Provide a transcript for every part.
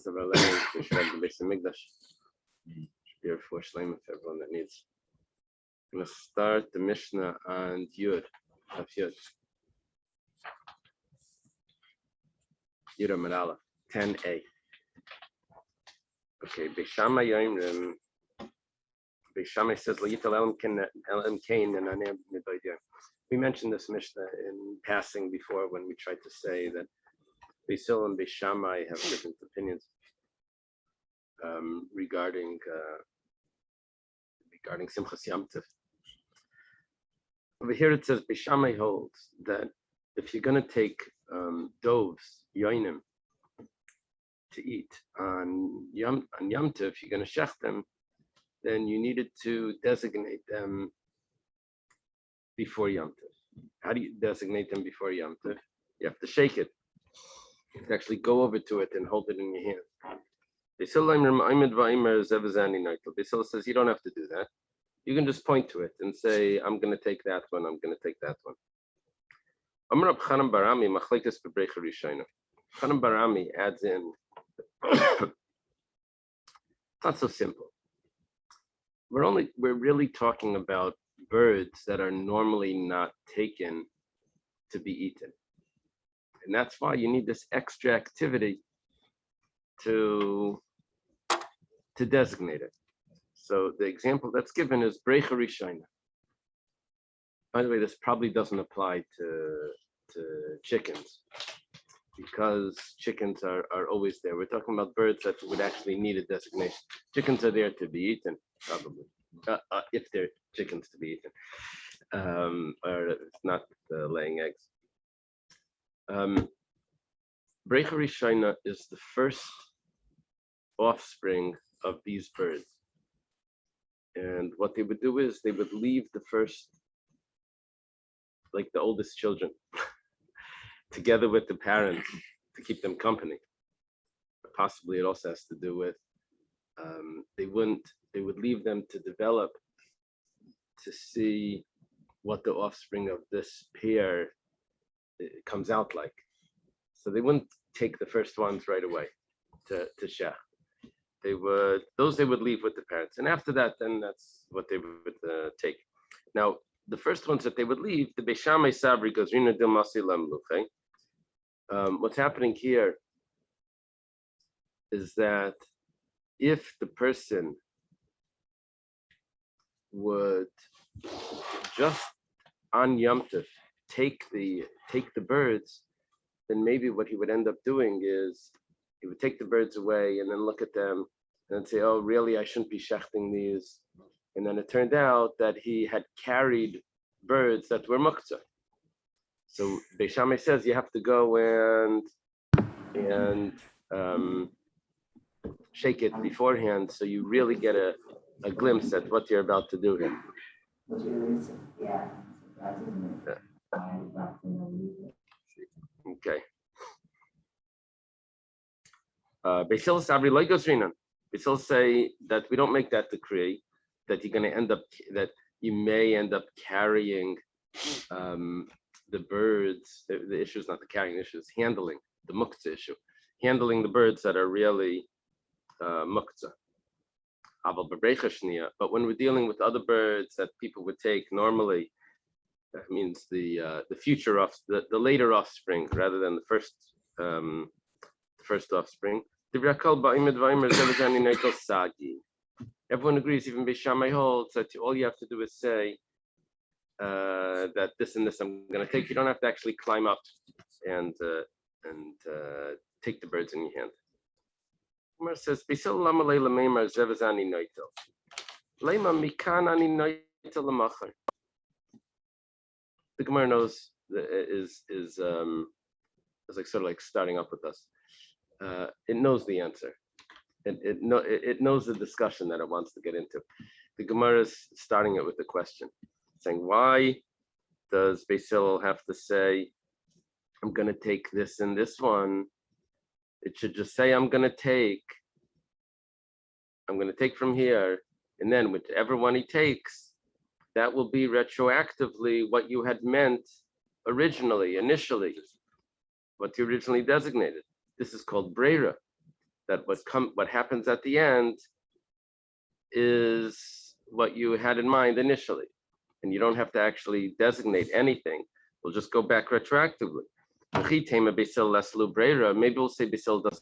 of our learning. We should have the Beis Hamikdash. Should be for Shleima for everyone that needs. I'm going to start the Mishnah on Yud. Daf Yud. Yud Amud Aleph, 10a. Okay, Beis Shammai Yomrim. Beis Shammai says, we mentioned this Mishnah in passing before when we tried to say that Beis Hillel and Beis Shammai have different opinions regarding Simchas Yom Tov. Over here it says Beis Shammai holds that if you're going to take doves, yoinim, to eat on Yom Tov, you're going to shech them, then you needed to designate them before Yom Tov. How do you designate them before Yom Tov? You have to shake it. You have to actually go over to it and hold it in your hand. Beis Hillel says you don't have to do that. You can just point to it and say, I'm going to take that one, I'm going to take that one. Chanan Barami adds in, it's not so simple. We're really talking about birds that are normally not taken to be eaten. And that's why you need this extra activity to designate it. So the example that's given is Brecha Rishayna. By the way, this probably doesn't apply to chickens because chickens are always there. We're talking about birds that would actually need a designation. Chickens are there to be eaten, probably, if they're chickens to be eaten, or it's not laying eggs. Brecha Rishayna is the first offspring of these birds. And what they would do is they would leave the first, like the oldest children, together with the parents to keep them company. Possibly it also has to do with they would leave them to develop to see what the offspring of this pair comes out like. So they wouldn't take the first ones right away to shech. They would leave with the parents, and after that, then that's what they would take. Now, the first ones that they would leave, the Beis Shammai Sabri goes, what's happening here is that if the person would just on Yom Tov take the birds, then maybe what he would end up doing is he would take the birds away and then look at them and say, oh, really, I shouldn't be shechting these. And then it turned out that he had carried birds that were muktzah. So Beis Shammai says you have to go and shake it beforehand so you really get a glimpse at what you're about to do here. Okay. Beis Hillel Sabri Lo Goes Rinan. Beis Hillel say that we don't make that decree, that you're going to end up, that you may end up carrying the birds. The issue is not the carrying, the issue is handling, the muktzah issue. Handling the birds that are really muktzah. But when we're dealing with other birds that people would take normally, that means the future the later offspring rather than the first offspring. Everyone agrees, even Beis Shammai holds that all you have to do is say that this and this I'm going to take. You don't have to actually climb up and take the birds in your hand. Gemara says, the Gemara knows is like sort of like starting up with us. It knows the answer. It knows the discussion that it wants to get into. The Gemara is starting it with a question, saying, why does Beis Hillel have to say, I'm going to take this and this one? It should just say, I'm going to take from here, and then whichever one he takes, that will be retroactively what you had meant initially, what you originally designated. This is called Breira. that what happens at the end is what you had in mind initially, and you don't have to actually designate anything. We'll just go back retroactively. Maybe we'll say Basil does.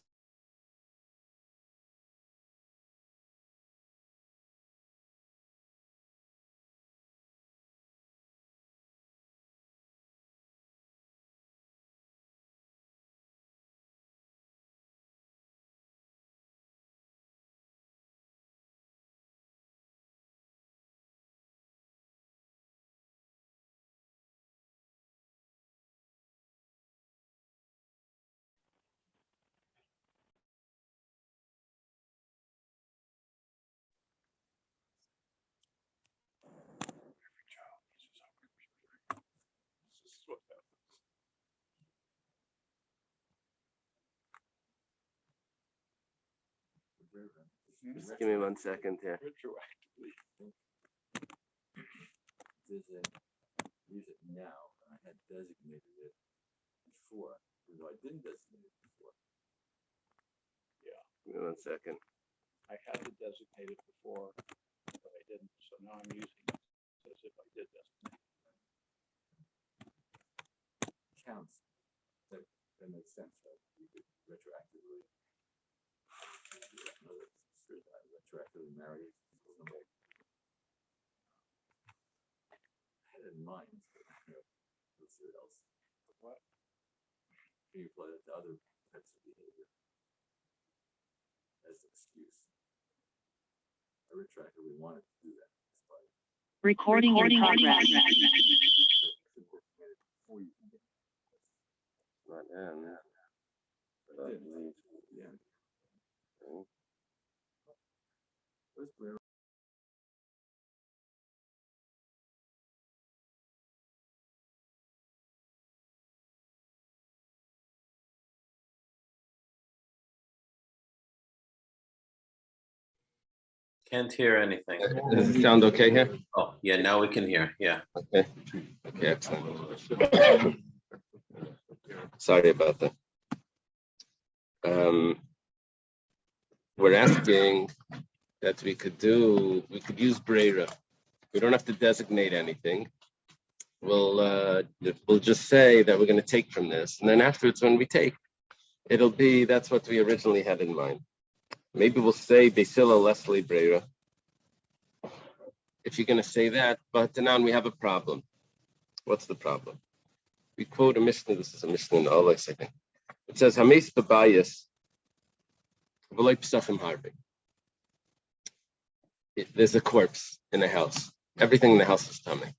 Just give me 1 second here. Use it now. I had designated it before, even though I didn't designate it before. Yeah, Give me 1 second. I had it designated before, but I didn't, so now I'm using it as if I did designate. Counts. That makes sense, right? You could retroactively retroactively marry. I had it in mind. Let's see what else. What? Can you apply that to other types of behavior as an excuse? I retroactively wanted to do that. Recording in progress. Before you can get Not in. yeah. Where's Blair? Can't hear anything. Does it sound okay here? Oh, yeah, now we can hear. Yeah. Okay. Okay, excellent. Sorry about that. We're asking that we could use Brera. We don't have to designate anything. We'll just say that we're going to take from this, and then afterwards, when we take, that's what we originally had in mind. Maybe we'll say Basila Leslie Brera. If you're going to say that, but now we have a problem. What's the problem? We quote a Mishnah. This is a Mishnah in Alex, I think. It says, Hames Babayas, V'loi Psachim Harbi. There's a corpse in a house. Everything in the house is tummy.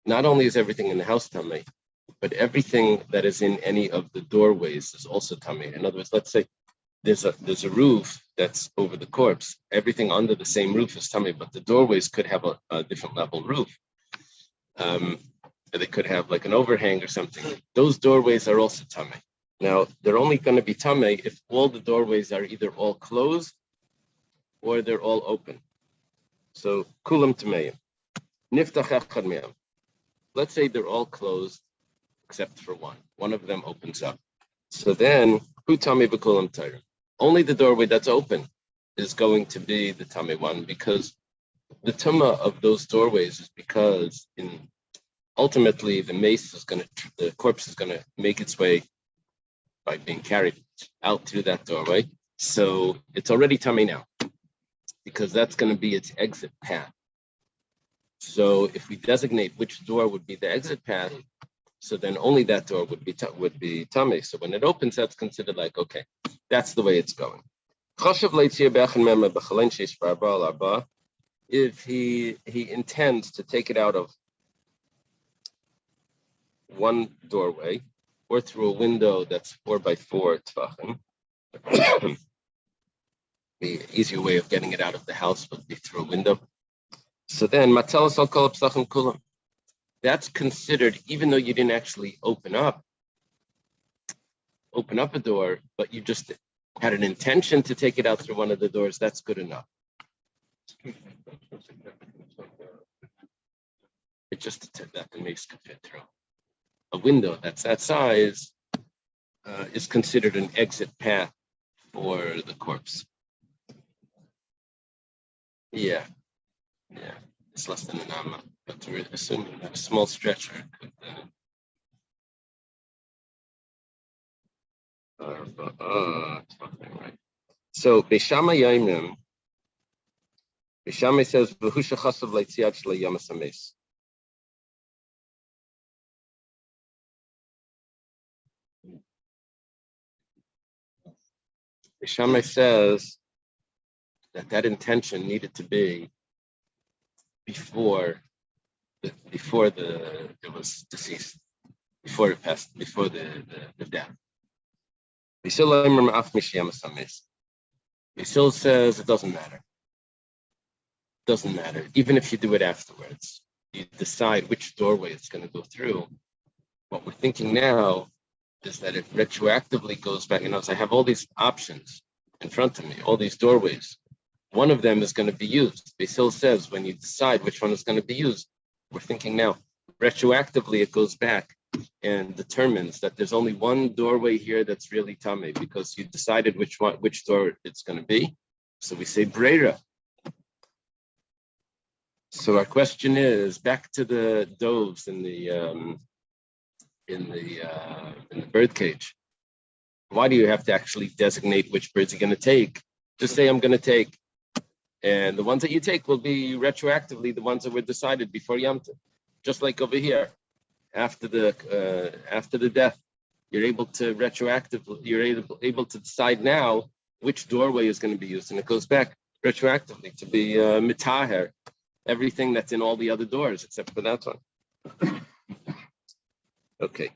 Not only is everything in the house tummy, but everything that is in any of the doorways is also tummy. In other words, let's say there's a roof that's over the corpse. Everything under the same roof is tummy, but the doorways could have a different level roof. They could have like an overhang or something. Those doorways are also tummy. Now, they're only going to be tummy if all the doorways are either all closed or they're all open. So, kulam tameim. Niftach echad me'am. Let's say they're all closed except for one. One of them opens up. So then, hu tami b'kulam tayrim. Only the doorway that's open is going to be the tummy one, because the tumah of those doorways is because ultimately the corpse is going to make its way by being carried out through that doorway. So it's already tummy now, because that's going to be its exit path. So if we designate which door would be the exit path, so then only that door would be tummy. So when it opens, that's considered like, okay, that's the way it's going. If he intends to take it out of one doorway or through a window that's 4x4 tvachim, the easier way of getting it out of the house would be through a window. So then, matzalas al kol psachim kulam. That's considered, even though you didn't actually open up a door, but you just had an intention to take it out through one of the doors. That's good enough. It's just that the mace could fit through. A window that's that size is considered an exit path before the corpse. Yeah. It's less than an amma, but we're assuming that a small stretcher could. Right. So Beishama Yaimim. Beishama says v'hu shechasav leitziad shel yom hasames. Beishama says that intention needed to be before there was deceased, before it passed, before the death. Basil says it doesn't matter. Doesn't matter. Even if you do it afterwards, you decide which doorway it's going to go through. What we're thinking now is that it retroactively goes back. I have all these options in front of me, all these doorways. One of them is going to be used. Basil says when you decide which one is going to be used, we're thinking now, retroactively it goes back and determines that there's only one doorway here that's really tamei because you decided which door it's going to be. So we say breira. So our question is back to the doves in the bird cage. Why do you have to actually designate which birds you're going to take? Just say I'm going to take, and the ones that you take will be retroactively the ones that were decided before Yom Tov. Just like over here, after the death, you're able to able to decide now which doorway is going to be used, and it goes back retroactively to be mitaher, everything that's in all the other doors except for that one. Okay.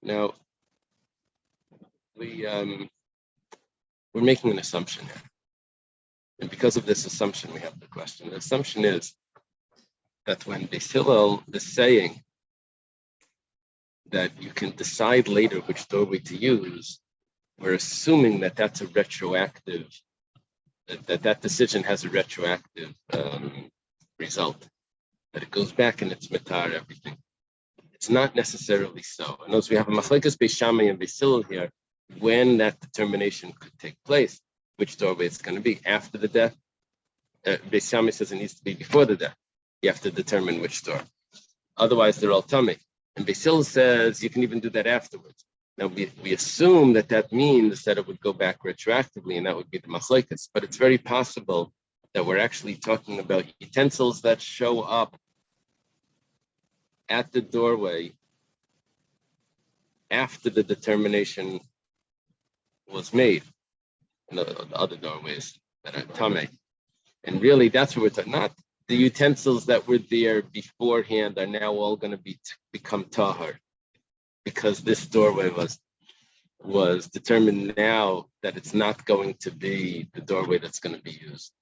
Now we're making an assumption here, and because of this assumption, we have the question. The assumption is that when Beis Hillel is saying that you can decide later which doorway to use, we're assuming that that's a retroactive, that decision has a retroactive result, that it goes back and it's matar everything. It's not necessarily so. And as we have a machlekes Beis Shammai and Beis Hillel here, when that determination could take place, which doorway it's going to be after the death. Beis Shammai says it needs to be before the death. You have to determine which door. Otherwise, they're all tummy. And Beis Hillel says you can even do that afterwards. Now, we assume that means that it would go back retroactively, and that would be the machlekes. But it's very possible that we're actually talking about utensils that show up at the doorway after the determination was made. The other doorways that are tamei. And really, that's what we're talking about. Not the utensils that were there beforehand are now all going to become tahar, because this doorway was determined now that it's not going to be the doorway that's going to be used.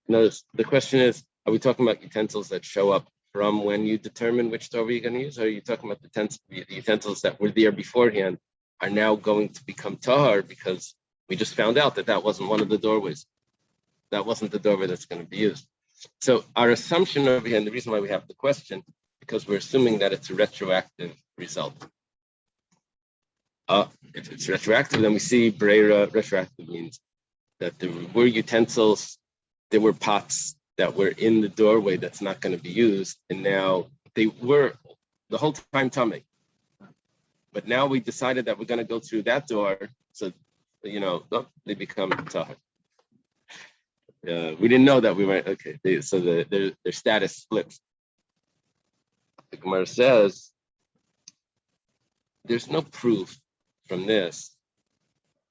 Notice the question is, are we talking about utensils that show up from when you determine which doorway you're going to use, or are you talking about the utensils that were there beforehand are now going to become tahar because we just found out that wasn't one of the doorways? That wasn't the doorway that's going to be used. So our assumption over here, and the reason why we have the question, because we're assuming that it's a retroactive result. If it's retroactive, then we see breira. Retroactive means that there were utensils, there were pots that were in the doorway that's not going to be used, and now they were the whole time tummy. But now we decided that we're going to go through that door, so they become tahar. We didn't know that we were okay. So their status splits. The Gemara says there's no proof from this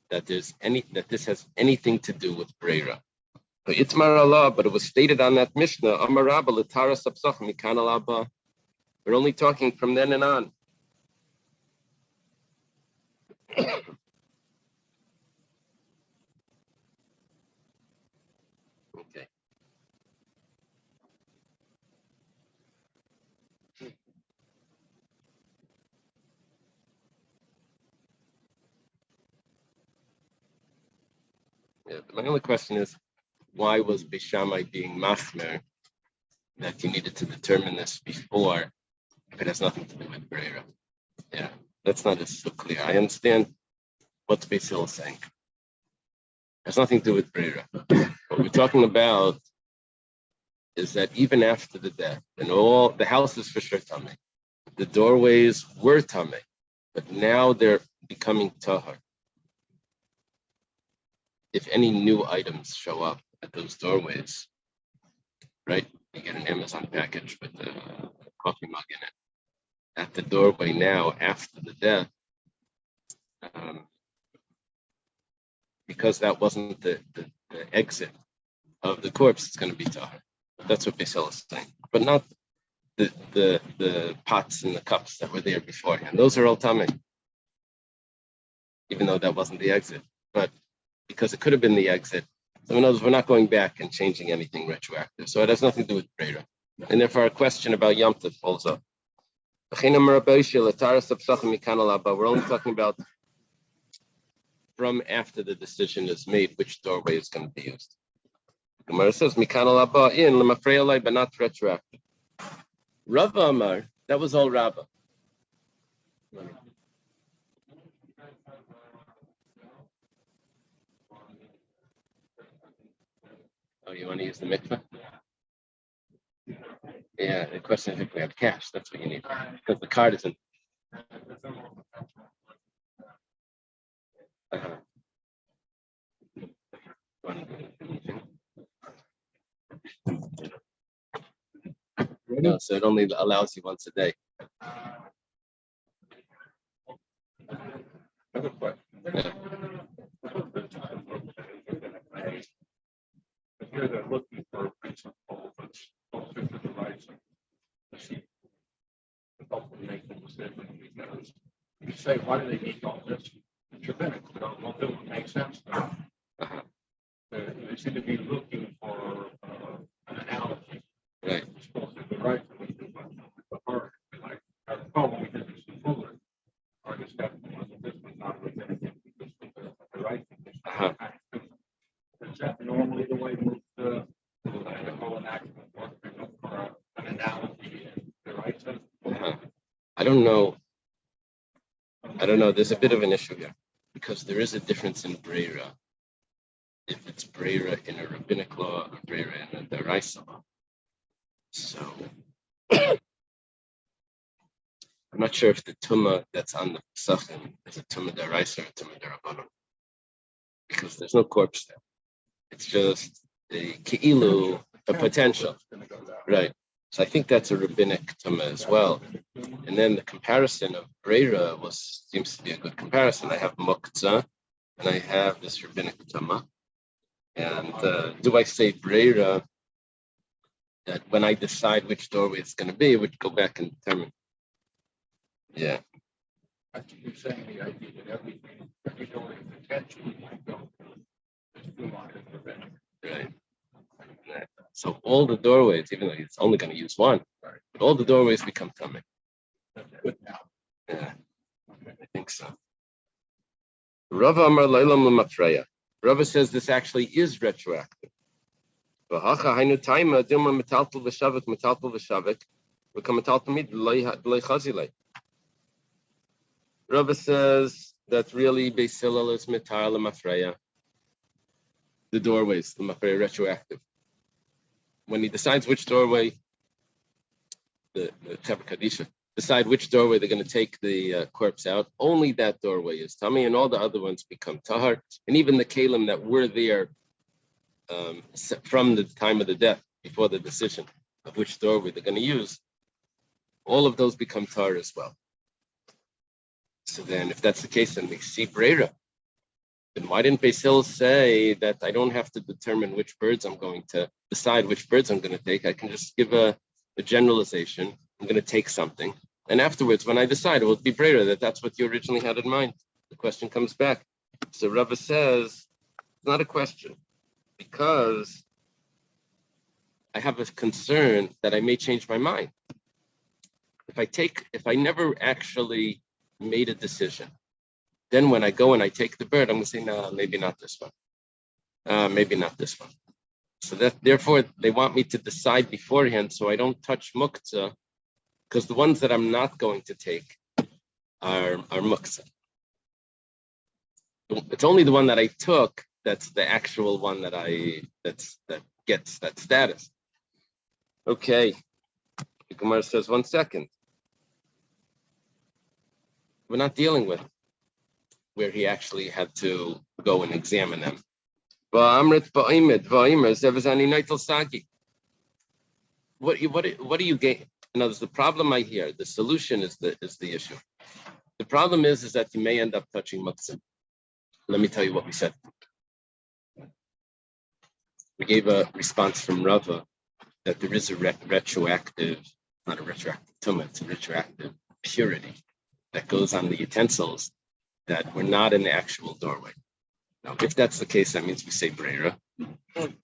that this has anything to do with breira. But Itmar Allah, but it was stated on that Mishnah, Amarabba l'tara sapsach mikan alaba. We're only talking from then and on. Okay. Yeah, my only question is, why was Beis Shammai being machmer that you needed to determine this before if it has nothing to do with breira? Yeah, that's not as so clear. I understand what Beitza is saying. It has nothing to do with Brera. What we're talking about is that even after the death, and all the house is for sure tummy, the doorways were tummy, but now they're becoming tahar. If any new items show up at those doorways, right? You get an Amazon package with a coffee mug in it. At the doorway now, after the death, because that wasn't the exit of the corpse, it's going to be tahar. That's what Beitza is saying, but not the pots and the cups that were there beforehand. Those are all tamei, even though that wasn't the exit. But because it could have been the exit, so in other words, we're not going back and changing anything retroactive. So it has nothing to do with Brera. And therefore, our question about Yom Tov falls up. We're only talking about from after the decision is made, which doorway is going to be used. Gemara says, but not retroactive. Rava Amar, that was all Rava. Oh, you want to use the mikveh? Yeah, the question is if we have cash, that's what you need. Because the card isn't. No, so it only allows you once a day. I have a question. Yeah. Here they're looking for a principle that's closer to the right. Hopefully make the decision because you say, why do they need all this? It's rabbinic, so well, it would make sense. They seem to be looking for an analogy. Right. It's supposed to be the right. The heart, like our phone, we did this in Fuller. Our discussion was that this was not rabbinic, this was the right thing. Is that normally the way the whole enactment works? We look for an analogy and the right thing? I don't know. There's a bit of an issue here because there is a difference in Brera. If it's Brera in a rabbinic law or Brera in a deraisa law. So I'm not sure if the tumah that's on the pesachim is a tumah deraisa or a tumah derabbanan, because there's no corpse there. It's just a keilu, a potential, right? So I think that's a rabbinic tumah as well. And then the comparison of Brera seems to be a good comparison. I have muktzah and I have this rabbinic tumah. And do I say Brera that when I decide which doorway it's going to be, would go back and determine? Yeah. I think you're saying the idea that every door is potential might go to rabbinic. Right. So all the doorways, even though it's only going to use one, but all the doorways become tummy. Good now. Yeah, I think so. Rava Amar Leilam L'Mafreya. Rava says this actually is retroactive. Rava says that really Beis Hillel is mitar L'Mafreya. The doorways, L'Mafreya, retroactive. When he decides which doorway, the Chaver Kadisha, decide which doorway they're going to take the corpse out, only that doorway is tummy, and all the other ones become tahar. And even the kalim that were there from the time of the death, before the decision of which doorway they're going to use, all of those become tahar as well. So then, if that's the case, then we see Brera. Then why didn't Beis Hillel say that I don't have to determine which birds I'm going to decide which birds I'm going to take? I can just give a generalization. I'm going to take something. And afterwards, when I decide, it will be Brera that's what you originally had in mind. The question comes back. So Rava says, it's not a question, because I have a concern that I may change my mind. If I never actually made a decision, then when I go and I take the bird, I'm going to say, no, maybe not this one. Maybe not this one. So therefore, they want me to decide beforehand so I don't touch muktzah, because the ones that I'm not going to take, are muktzah. It's only the one that I took that's the actual one that that gets that status. Okay, the Gemara says 1 second. We're not dealing with where he actually had to go and examine them. What do you gain? In other words, the problem I hear, the solution is the issue. The problem is that you may end up touching muktzah. Let me tell you what we said. We gave a response from Rava that there is a retroactive, not a retroactive tumah, it's a retroactive purity that goes on the utensils that were not in the actual doorway. Now, if that's the case, that means we say breira,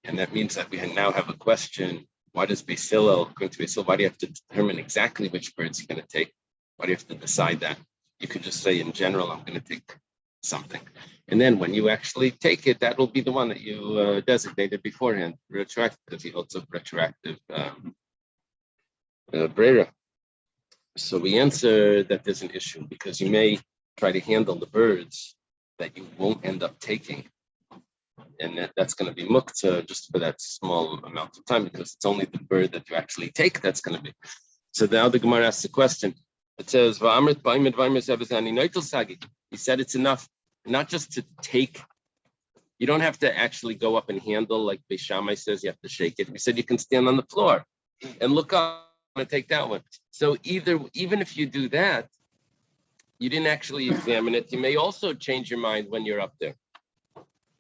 and that means that we now have a question. Why does Beis Hillel, according to Beis Hillel, why do you have to determine exactly which birds you're going to take? Why do you have to decide that? You could just say, in general, I'm going to take something. And then when you actually take it, that will be the one that you designated beforehand, retroactive, because he holds a retroactive breira. So we answer that there's an issue, because you may try to handle the birds that you won't end up taking. And that's going to be muktzah just for that small amount of time, because it's only the bird that you actually take that's going to be. So now the Gemara asks the question. It says, he said it's enough not just to take. You don't have to actually go up and handle like Beis Shammai says you have to shake it. We said you can stand on the floor and look up and take that one. So even if you do that, you didn't actually examine it. You may also change your mind when you're up there.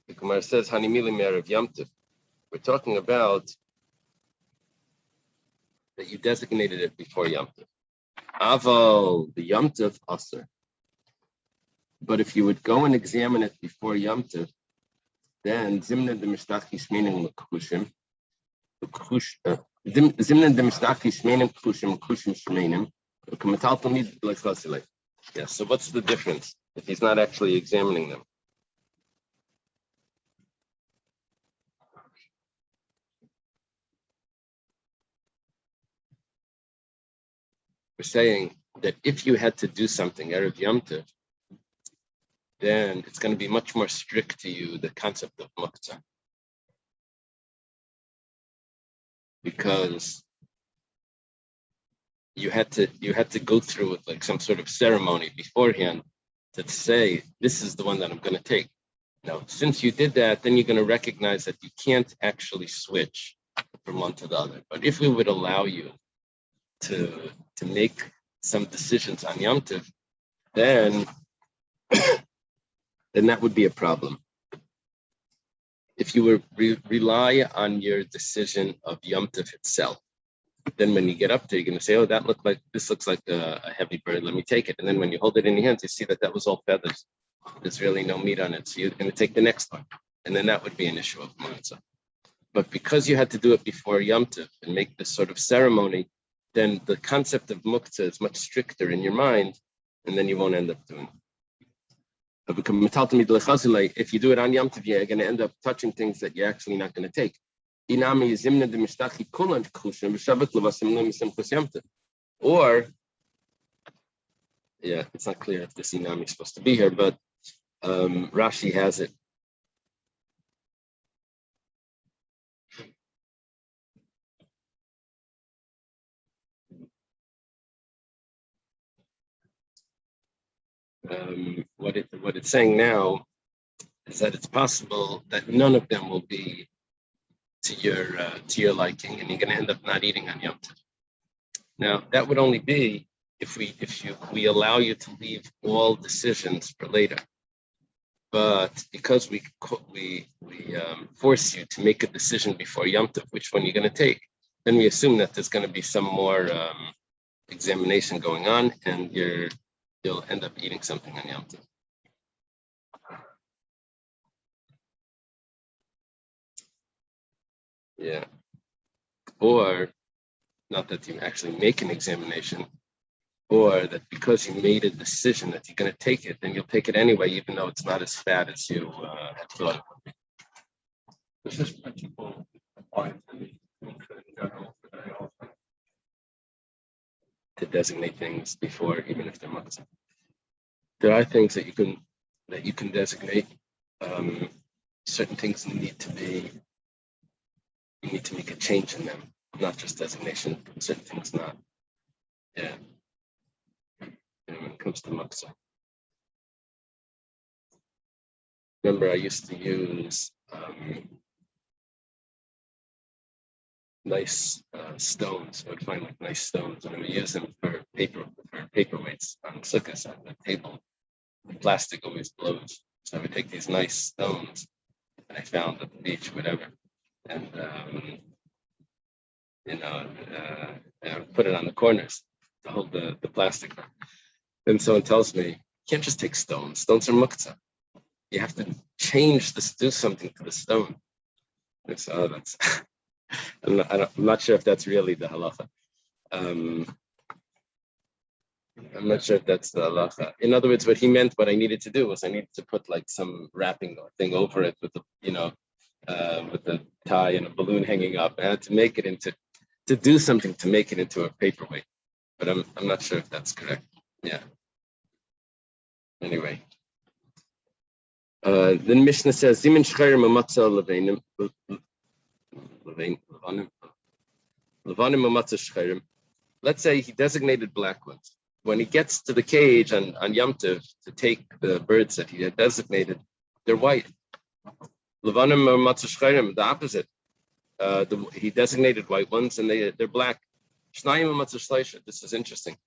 The Gemara says, Hanimili Me'erev Yom Tov. We're talking about that you designated it before Yom Tov. Aval, the Yom Tov Aser. But if you would go and examine it before Yom Tov, then Zimna de Mishtachis meaning Mekushim, Zimna de Mishtachis meaning Kushim, Kushim Shmenim, Kamatal Tamid Lekhasilek. Yes, so what's the difference if he's not actually examining them? We're saying that if you had to do something Erev Yom Tov, then it's going to be much more strict to you, the concept of muktzah. Because you had to go through with like some sort of ceremony beforehand to say, this is the one that I'm going to take. Now, since you did that, then you're going to recognize that you can't actually switch from one to the other. But if we would allow you to make some decisions on Yom Tov, then that would be a problem. If you were rely on your decision of Yom Tov itself, then when you get up there, you're going to say, oh, this looks like a heavy bird, let me take it. And then when you hold it in your hands, you see that was all feathers. There's really no meat on it. So you're going to take the next one. And then that would be an issue of matzah. But because you had to do it before Yom Tov and make this sort of ceremony, then the concept of muktzah is much stricter in your mind, and then you won't end up doing it. If you do it on Yom Tov, you're going to end up touching things that you're actually not going to take. Or, yeah, it's not clear if this inami is supposed to be here, but Rashi has it. What it's saying now is that it's possible that none of them will be to your liking, and you're going to end up not eating on Yom Tov. Now that would only be if we allow you to leave all decisions for later. But because we force you to make a decision before Yom Tov, which one you're going to take, then we assume that there's going to be some more examination going on, and you'll end up eating something on Yom Tov. Yeah. Or not that you actually make an examination, or that because you made a decision that you're going to take it, then you'll take it anyway, even though it's not as fat as you had thought it would be. Does this principle apply to the muktzah in general today also? To designate things before, even if they're muktzah. there are things that you can designate. Certain things need to you need to make a change in them, not just designation. Certain things not. Yeah. And when it comes to muktzah. Remember, I used to use nice stones. I would find like nice stones, and I would use them for paperweights on sukkahs on the table. The plastic always blows, so I would take these nice stones that I found at the beach, whatever, and I would put it on the corners to hold the plastic. Then someone tells me, you can't just take stones. Stones are muktzah. You have to change this, do something to the stone. And so that's, I'm not sure if that's really the halacha. I'm not sure if that's the halacha. In other words, what he meant, what I needed to do was I needed to put like some wrapping thing over it with the, with the tie and a balloon hanging up. I had to make it to do something to make it into a paperweight. But I'm not sure if that's correct. Yeah. Anyway. The Mishnah says, "Zimin shchayrim umatzah levanim umatzah shchayrim." Let's say he designated black ones. When he gets to the cage on Yom Tov to take the birds that he had designated, they're white. Levanim umatzah shchayrim, the opposite. He designated white ones and they're black. Shnayim umatzah shleisha. This is interesting.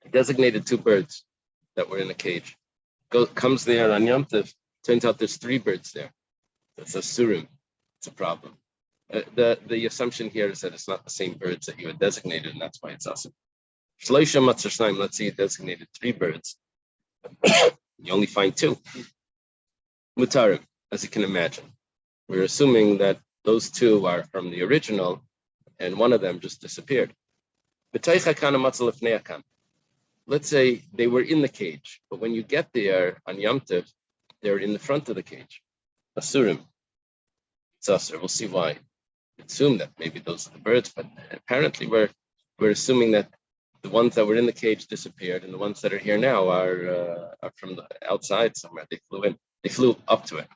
He designated two birds that were in a cage. Comes there on Yom Tov, turns out there's three birds there. That's a surim. It's a problem. The assumption here is that it's not the same birds that you had designated, and that's why it's awesome. Shloisha matzah shnayim, let's say you designated three birds. You only find two. Mutarim, as you can imagine. We're assuming that those two are from the original, and one of them just disappeared. Let's say they were in the cage, but when you get there on Yom Tov, they're in the front of the cage. Asurim. It's asur. We'll see why. Assume that maybe those are the birds, but apparently we're assuming that the ones that were in the cage disappeared, and the ones that are here now are from the outside somewhere. They flew in. They flew up to it.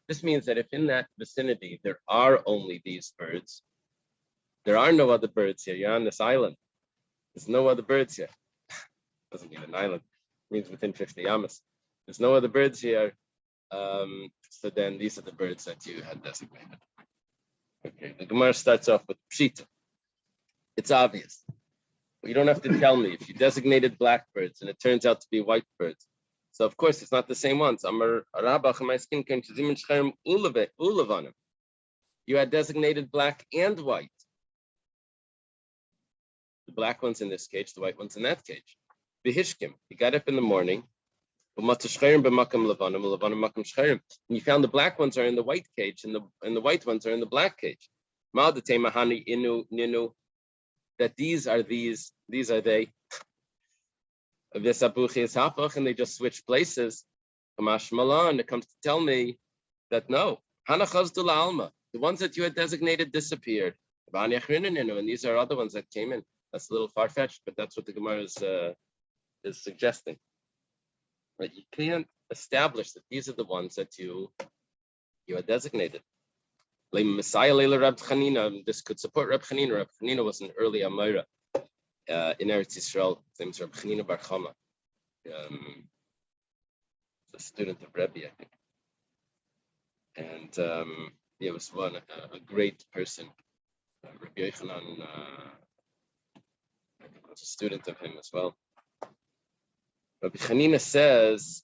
This means that if in that vicinity there are only these birds, there are no other birds here. You're on this island. There's no other birds here. Doesn't mean an island. It means within 50 yamas. There's no other birds here. So then these are the birds that you had designated. Okay, the Gemara starts off with pshita. It's obvious. You don't have to tell me if you designated black birds and it turns out to be white birds. So of course it's not the same ones. You had designated black and white. The black ones in this cage, the white ones in that cage. Vihishkim, he got up in the morning, and you found the black ones are in the white cage, and the white ones are in the black cage. That these are they. And they just switch places. And it comes to tell me that no, the ones that you had designated disappeared. And these are other ones that came in. That's a little far-fetched, but that's what the Gemara is suggesting. Right? You can't establish that these are the ones that you had designated. This could support Reb Chanina. Reb Chanina was an early Amora in Eretz Yisrael. His name is Reb Chanina Bar Chama. A student of Rebbe, I think. And he was a great person. Rabbi Yochanan, I think was a student of him as well. Rabbi Chanina says,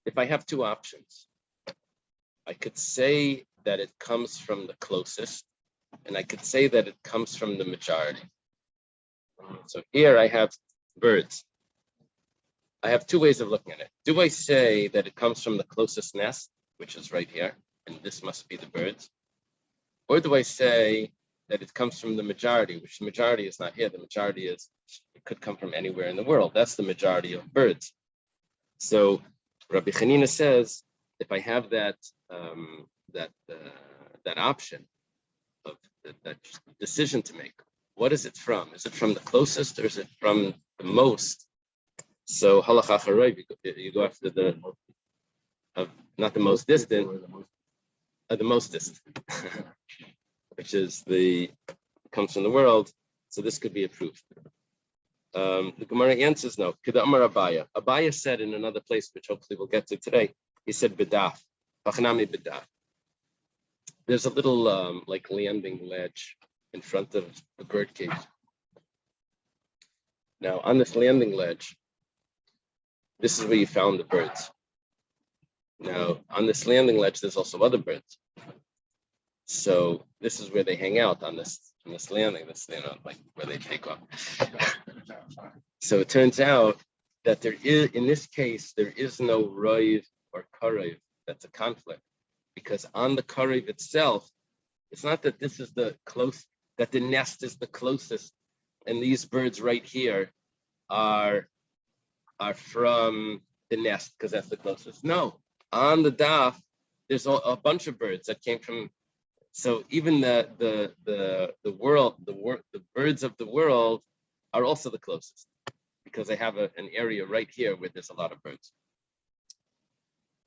if I have two options, I could say that it comes from the closest, and I could say that it comes from the majority. So here I have birds. I have two ways of looking at it. Do I say that it comes from the closest nest, which is right here, and this must be the birds? Or do I say that it comes from the majority, which the majority is not here. The majority is, it could come from anywhere in the world. That's the majority of birds. So Rabbi Chanina says, if I have that option, that decision to make. What is it from? Is it from the closest or is it from the most? So halacha acharov, you go after the not the most distant, the most distant, which is comes from the world. So this could be approved. The Gemara answers no. Kida Amar Abaya. Abaya said in another place, which hopefully we'll get to today. He said bedaf, bachanami bedaf. There's a little like landing ledge in front of the bird cage. Now on this landing ledge, this is where you found the birds. Now on this landing ledge, there's also other birds. So this is where they hang out on this landing. This like where they take off. So it turns out that there is, in this case, there is no roiv or karev. That's a conflict, because on the karev itself, it's not that this is the that the nest is the closest, and these birds right here are from the nest because that's the closest. No, on the daf, there's a bunch of birds that came from. So even the birds of the world are also the closest, because they have an area right here where there's a lot of birds.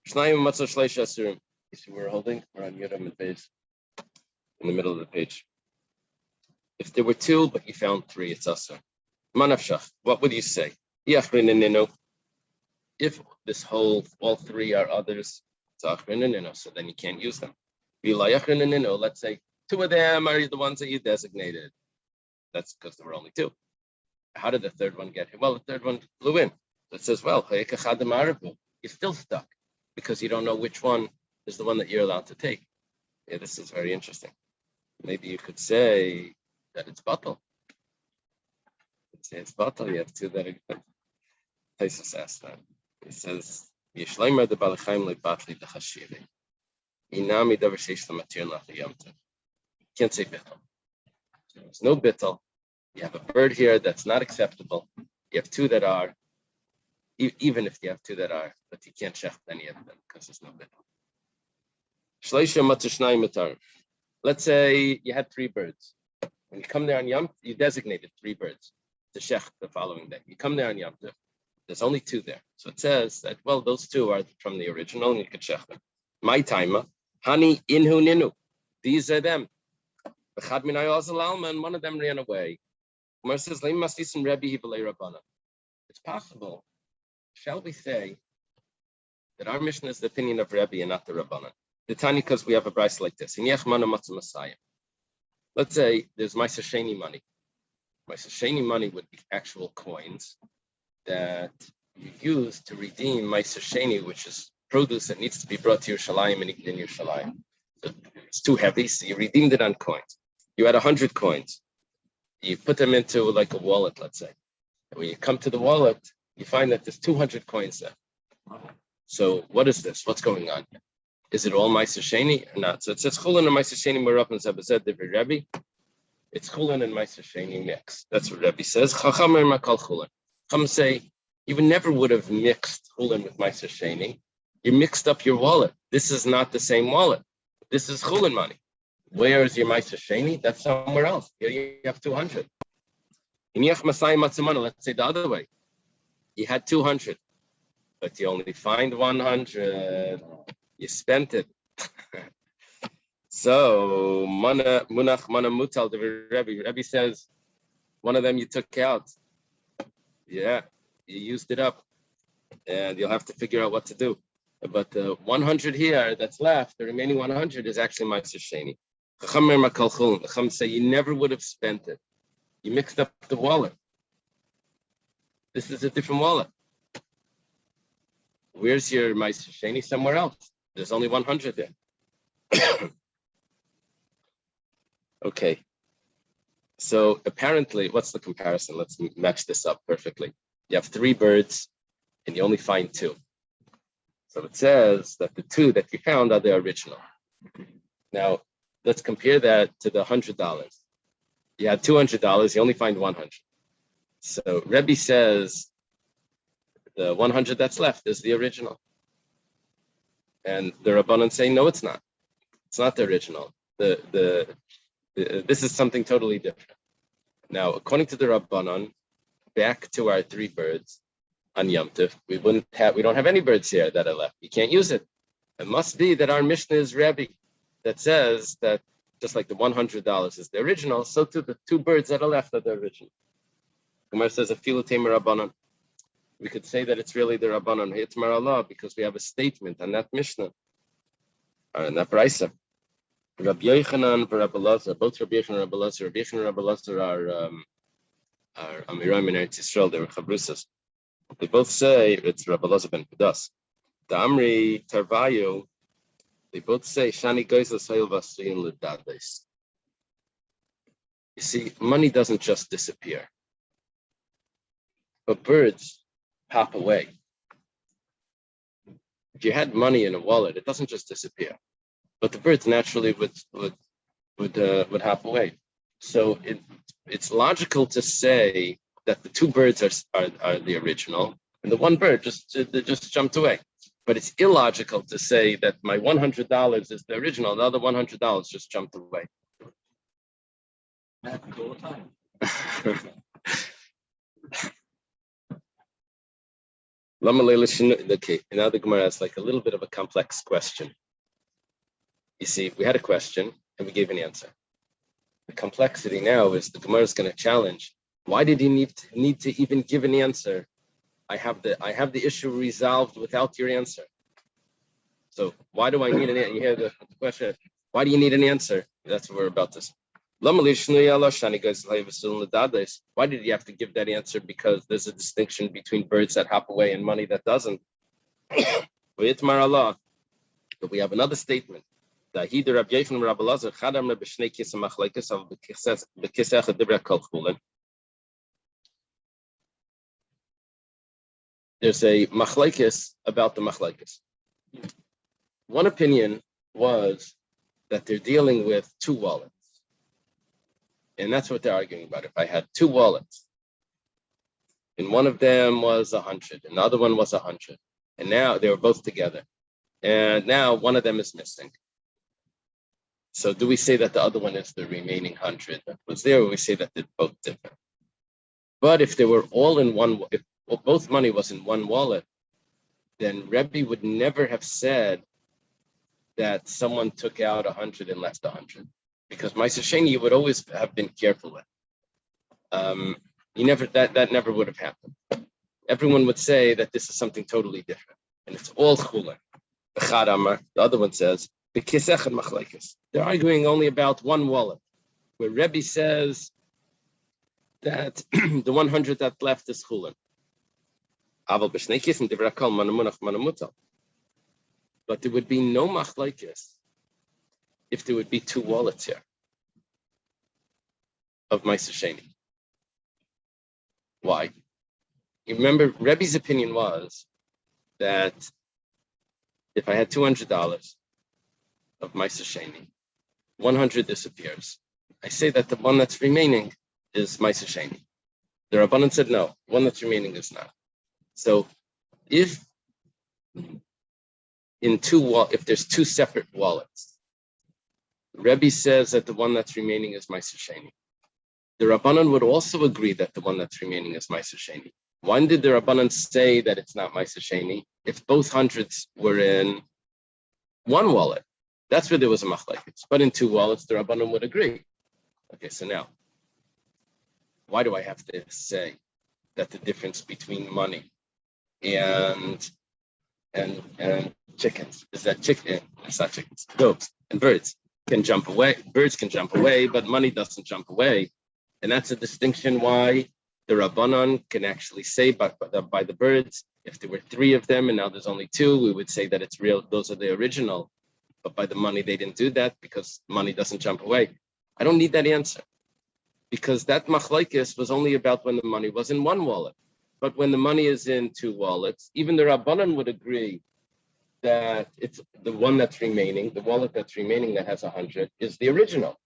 You see we're holding? We're on Yudam page, in the middle of the page. If there were two, but you found three, it's asur. Manafshach, what would you say? If this all three are others, so then you can't use them. Let's say two of them are the ones that you designated. That's because there were only two. How did the third one get here? Well, the third one flew in. So it says, well, you're still stuck because you don't know which one is the one that you're allowed to take. Yeah, this is very interesting. Maybe you could say that it's batal. It's batal. You have two that are good. Taisus asked that. He says, Yishleimer the Balachaim like batli the chashivi. Inami davar sheish lamatir lach yamtiv. Can't say bittul. There's no bittul. You have a bird here that's not acceptable. You have two that are, even if you have two that are, but you can't shecht any of them because there's no bittul. Shleisha matzishnai mitar. Let's say you had three birds. When you come there on Yom, you designated three birds to shecht the following day. You come there on Yom, there's only two there. So it says that, well, those two are from the original and you could shecht them. My timer, hani inhu ninu. These are them. And one of them ran away. Says, it's possible. Shall we say that our mission is the opinion of Rebbe and not the Rabbanan? The Tanya, because we have a price like this. Let's say there's Ma'aser Sheni money. Ma'aser Sheni money would be actual coins that you use to redeem Ma'aser Sheni, which is produce that needs to be brought to Yerushalayim and eaten in Yerushalayim. So it's too heavy, so you redeemed it on coins. You had 100 coins. You put them into like a wallet, let's say. And when you come to the wallet, you find that there's 200 coins there. So what is this? What's going on here? Is it all Ma'aser Sheni or not? So it says Chulin and Ma'aser Sheni Merap and Zabazed Devi Rebbe. It's Chulin and Ma'aser Sheni mix. That's what Rebbe says. Chacham Makal Chulin. Chacham say you never would have mixed Chulin with Ma'aser Sheni. You mixed up your wallet. This is not the same wallet. This is Chulin money. Where is your Ma'aser Sheni? That's somewhere else. Here you have 200. Let's say the other way. You had 200, but you only find 100. You spent it. So, Munach Mana Mutal, the Rebbe says, one of them you took out. Yeah, you used it up. And you'll have to figure out what to do. But the 100 here that's left, the remaining 100 is actually Ma'aser Sheni. Chacham say you never would have spent it. You mixed up the wallet. This is a different wallet. Where's your Ma'aser Sheni? Somewhere else. There's only 100 there. Okay. So apparently, what's the comparison? Let's match this up perfectly. You have three birds and you only find two. So it says that the two that you found are the original. Now, let's compare that to the $100. You had $200, you only find 100. So Rebbe says the 100 that's left is the original. And the Rabbanan say, no, it's not. It's not the original. The This is something totally different. Now, according to the Rabbanon, back to our three birds on Yom Tov, we don't have any birds here that are left. You can't use it. It must be that our Mishnah is Rebbe that says that just like the $100 is the original, so too the two birds that are left are the original. Gemara says a filu tamer Rabbanon. We could say that it's really the Rabbanon Hitmar Allah because we have a statement on that Mishnah, or in that Beitza. Rabbi Yochanan and Rabbi Elazar, both Rabbi Yochanan and Rabbi Elazar. Rabbi Yochanan and Rabbi Elazar are Amiram in Eretz Yisrael. They were Chabrusas. They both say it's Rabbi Elazar ben Pedas. The Amri Tarvayu. They both say Shani Geisel Sayil Vasayin Ledades. You see, money doesn't just disappear, but birds pop away. If you had money in a wallet, it doesn't just disappear, but the birds naturally would hop away. So it's logical to say that the two birds are the original, and the one bird just jumped away. But it's illogical to say that my $100 is the original, the other $100 just jumped away. That happens all the time. Okay, now the Gemara has like a little bit of a complex question. You see, we had a question and we gave an answer. The complexity now is the Gemara is going to challenge. Why did you need to even give an answer? I have the issue resolved without your answer. So why do I need an answer? You hear the question. Why do you need an answer? That's what we're about to say. Why did you have to give that answer? Because there's a distinction between birds that hop away and money that doesn't. But we have another statement. There's a machlekes about the machlekes. One opinion was that they're dealing with two wallets. And that's what they're arguing about. If I had two wallets, and one of them was 100, and the other one was 100, and now they were both together, and now one of them is missing. So do we say that the other one is the remaining 100 that was there, or we say that they're both different? But if they were all in one, if both money was in one wallet, then Rebbe would never have said that someone took out 100 and left 100, because Ma'aser Sheni you would always have been careful with. That never would have happened. Everyone would say that this is something totally different, and it's all chulin. The other one says they're arguing only about one wallet, where Rebbe says that the 100 that left is chulin. But there would be no machlekes if there would be two wallets here of Ma'aser Sheni. Why? You remember, Rebbe's opinion was that if I had $200 of Ma'aser Sheni, 100 disappears. I say that the one that's remaining is Ma'aser Sheni. The Rabbanan said no, one that's remaining is not. So if there's two separate wallets, Rebbe says that the one that's remaining is Ma'aser Sheni. The Rabbanan would also agree that the one that's remaining is Ma'aser Sheni. When did the Rabbanan say that it's not Ma'aser Sheni? If both hundreds were in one wallet, that's where there was a machlekes. But in two wallets, the Rabbanan would agree. Okay, so now, why do I have to say that the difference between money and chickens is that it's not chickens, dogs and birds can jump away. Birds can jump away, but money doesn't jump away. And that's a distinction why the Rabbanan can actually say by the birds, if there were three of them and now there's only two, we would say that it's real, those are the original. But by the money, they didn't do that because money doesn't jump away. I don't need that answer, because that machlekes was only about when the money was in one wallet. But when the money is in two wallets, even the Rabbanan would agree that it's the one that's remaining, the wallet that's remaining that has 100 is the original.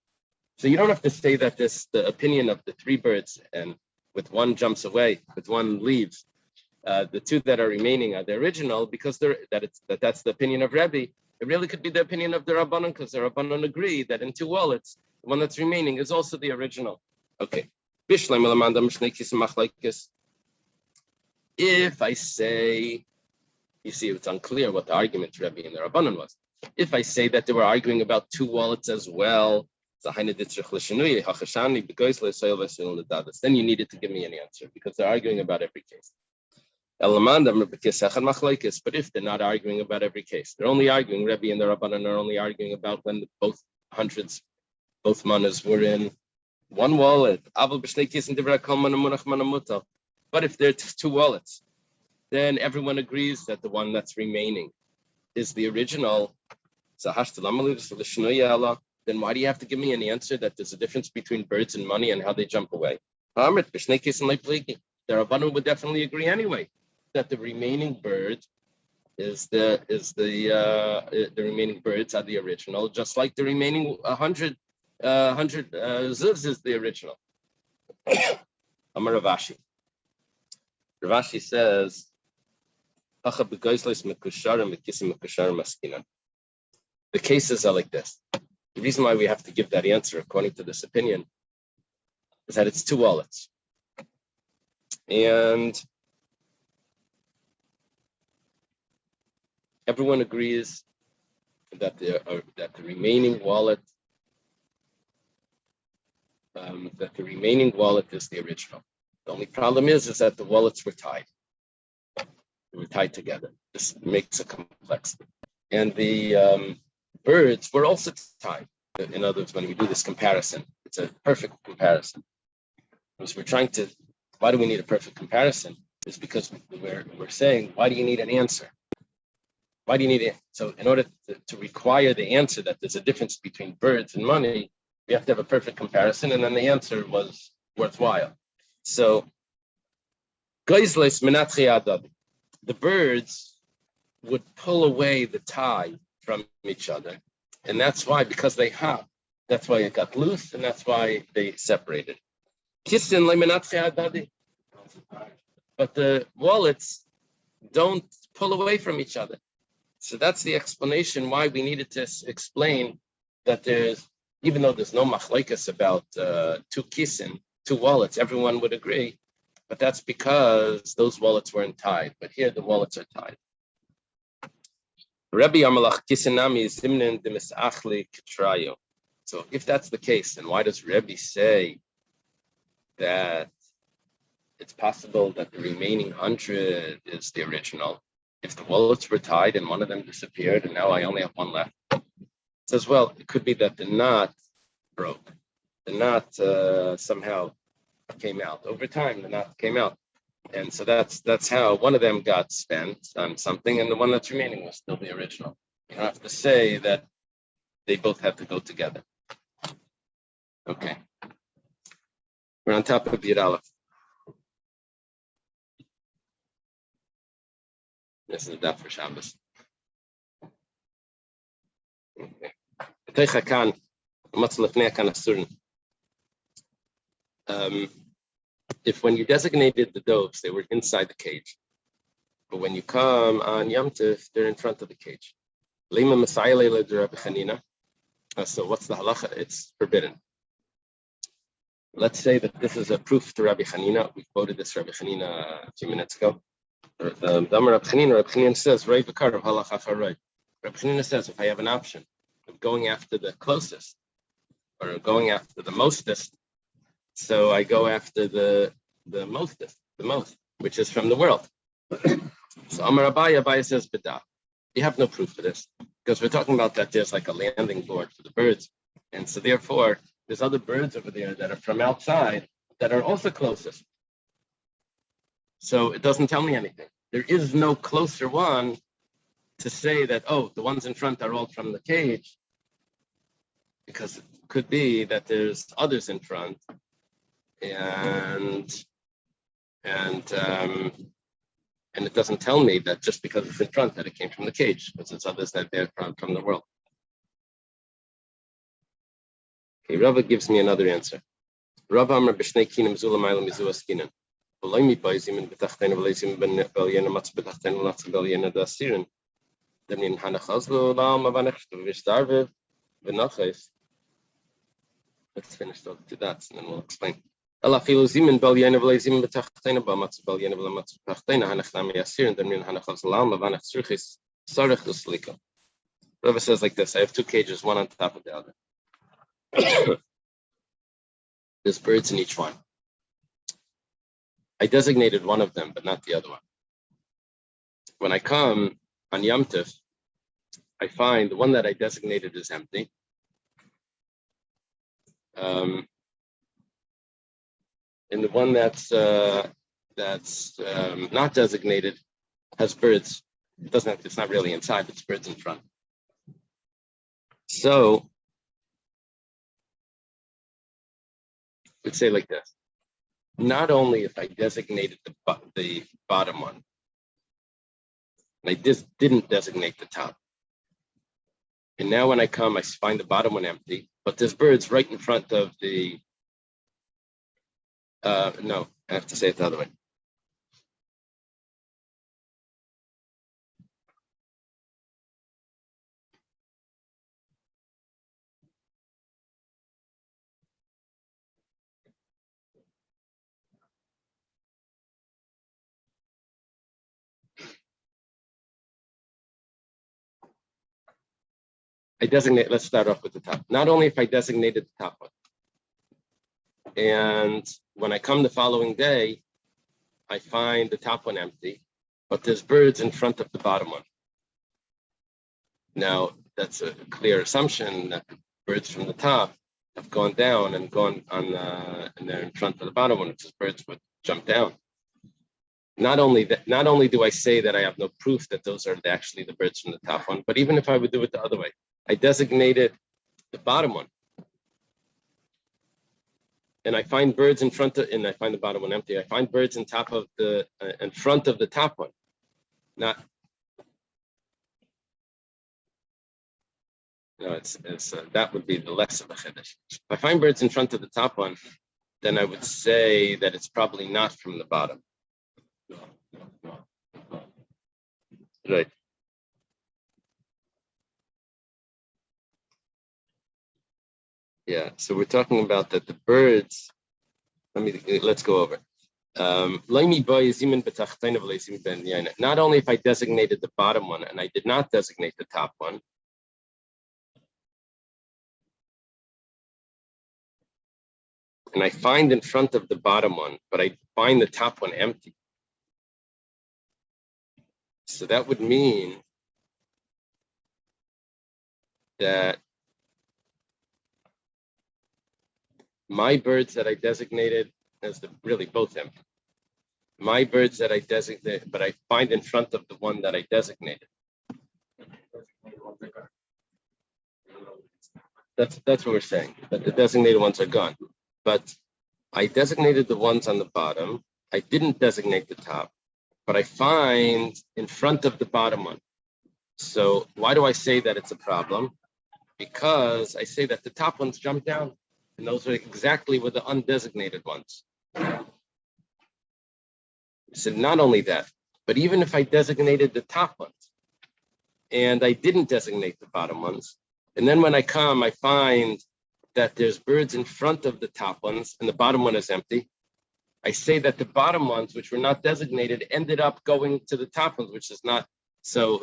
So you don't have to say that the opinion of the three birds, and with one jumps away, with one leaves, the two that are remaining are the original, because that's the opinion of Rebbe. It really could be the opinion of the Rabbanan, because the Rabbanan agree that in two wallets, The one that's remaining is also the original. Okay. If I say, you see, it's unclear what the argument to Rebbe and the Rabbanan was. If I say that they were arguing about two wallets as well, then you needed to give me an answer because they're arguing about every case. But if they're not arguing about every case, they're only arguing, Rebbe and the Rabbanan are only arguing about when both manas were in one wallet. But if there's two wallets, then everyone agrees that the one that's remaining is the original. Then why do you have to give me an answer that there's a difference between birds and money and how they jump away? The Rabbanan would definitely agree anyway that the remaining bird is the remaining birds are the original, just like the remaining 100 zuvs is the original. Amar Ravashi. Ravashi says, the cases are like this. The reason why we have to give that answer, according to this opinion, is that it's two wallets. And everyone agrees that the remaining wallet is the original. The only problem is that the wallets were tied. They were tied together. This makes it complex. And the birds were also tied. In other words, when we do this comparison, it's a perfect comparison. Because we're trying to, why do we need a perfect comparison? It's because we're saying, why do you need an answer? Why do you need it? So in order to require the answer that there's a difference between birds and money, we have to have a perfect comparison, and then the answer was worthwhile. So, the birds would pull away the tie from each other, and that's why, because they hop, that's why it got loose, and that's why they separated. But the wallets don't pull away from each other. So that's the explanation why we needed to explain that even though there's no machlokes about two kisin, two wallets, everyone would agree, but that's because those wallets weren't tied. But here the wallets are tied. Rabbi Amalach kisinami zimnin demisachli kitrayo. So if that's the case, then why does Rebbe say that it's possible that the remaining 100 is the original? If the wallets were tied and one of them disappeared and now I only have one left. It says, well, it could be that the knot broke. The knot somehow came out. Over time, the knot came out. And so that's how one of them got spent on something and the one that's remaining was still the original. You don't have to say that they both have to go together. Okay. We're on top of Yud Aleph. This is a daf for Shabbos. If when you designated the doves, they were inside the cage, but when you come on Yom Tov, they're in front of the cage. So what's the halacha? It's forbidden. Let's say that this is a proof to Rabbi Chanina. We quoted this Rabbi Chanina a few minutes ago. Rabbi Chanina says, Rabbi Chanina says, if I have an option of going after the closest or going after the mostest, so I go after the most, which is from the world. So Amar Abaye says, B'da. You have no proof for this because we're talking about that there's like a landing board for the birds. And so therefore, there's other birds over there that are from outside that are also closest. So it doesn't tell me anything. There is no closer one to say that, oh, the ones in front are all from the cage, because it could be that there's others in front, and it doesn't tell me that just because it's in front that it came from the cage, because it's others that they're from the world. Okay, Rava gives me another answer. Rava Amar b'shnei kinim zula ma'ila mizu askinan. V'loy mi'bayzim b'tachtein v'leizim b'yena matz b'tachtein v'latz b'yena da'asirin. Demnin hanachaz l'olam avanech v'ishtarvev v'nachais. Let's finish those two dots and then we'll explain. Allah filu zimin bel yana v'le zimin b'tachtena ba matzu bel yana v'le matzu b'tachtena hanach nam yasir and then min hanach l'salam v'hanach tzruchis sarich l'slika. Whoever says like this, I have two cages, one on top of the other. There's birds in each one. I designated one of them, but not the other one. When I come on Yom Tov, I find the one that I designated is empty. And the one that's not designated has birds. It doesn't have, it's not really inside, it's birds in front. So let's say like this. Not only if I designated the bottom one, and I just didn't designate the top. And now when I come, I find the bottom one empty, but there's birds right in front of the, no, I have to say it the other way. I designate, let's start off with the top. Not only if I designated the top one, and when I come the following day, I find the top one empty, but there's birds in front of the bottom one. Now, that's a clear assumption that the birds from the top have gone down and gone on, and they're in front of the bottom one, which is birds would jump down. Not only do I say that I have no proof that those are actually the birds from the top one, but even if I would do it the other way, I designated the bottom one, and I find birds in front of, and I find the bottom one empty. I find birds in top of the, in front of the top one. Not, no, it's that would be the less of a chiddush. If I find birds in front of the top one, then I would say that it's probably not from the bottom. Right. Yeah, so we're talking about that the birds, let's go over. Not only if I designated the bottom one and I did not designate the top one, and I find in front of the bottom one, but I find the top one empty. So that would mean that my birds that I designated as really both empty. My birds that I designate, but I find in front of the one that I designated. That's what we're saying, that the designated ones are gone. But I designated the ones on the bottom. I didn't designate the top, but I find in front of the bottom one. So why do I say that it's a problem? Because I say that the top ones jump down, and those are exactly were the undesignated ones. So not only that, but even if I designated the top ones and I didn't designate the bottom ones, and then when I come, I find that there's birds in front of the top ones and the bottom one is empty, I say that the bottom ones, which were not designated, ended up going to the top ones, which is not so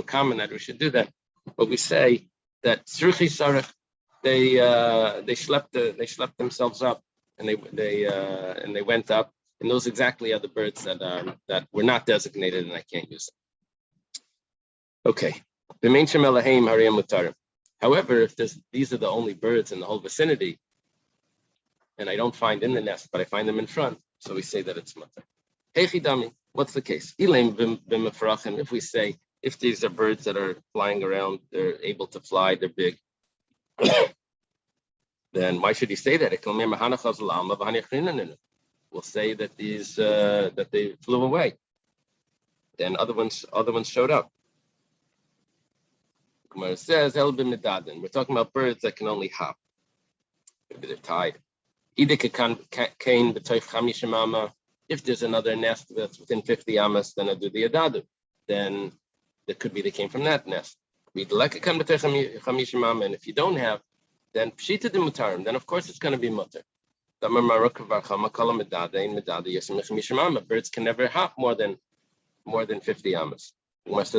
common that we should do that. But we say that tzruchi sarich, they schlepped themselves up and they went up. And those exactly are the birds that were not designated, and I can't use them. Okay. However, if these are the only birds in the whole vicinity, and I don't find in the nest, but I find them in front, so we say that it's mutter. Heichidami, what's the case? If we say if these are birds that are flying around, they're able to fly, they're big, then why should he say that? We'll say that these that they flew away. Then other ones showed up. Kumar says we're talking about birds that can only hop. Maybe they're tied. If there's another nest that's within 50 amas, then I do the adadu. Then it could be they came from that nest. And if you don't have then pshita de mutarim, then of course it's going to be mutter. Birds can never hop more than 50 amas. You want to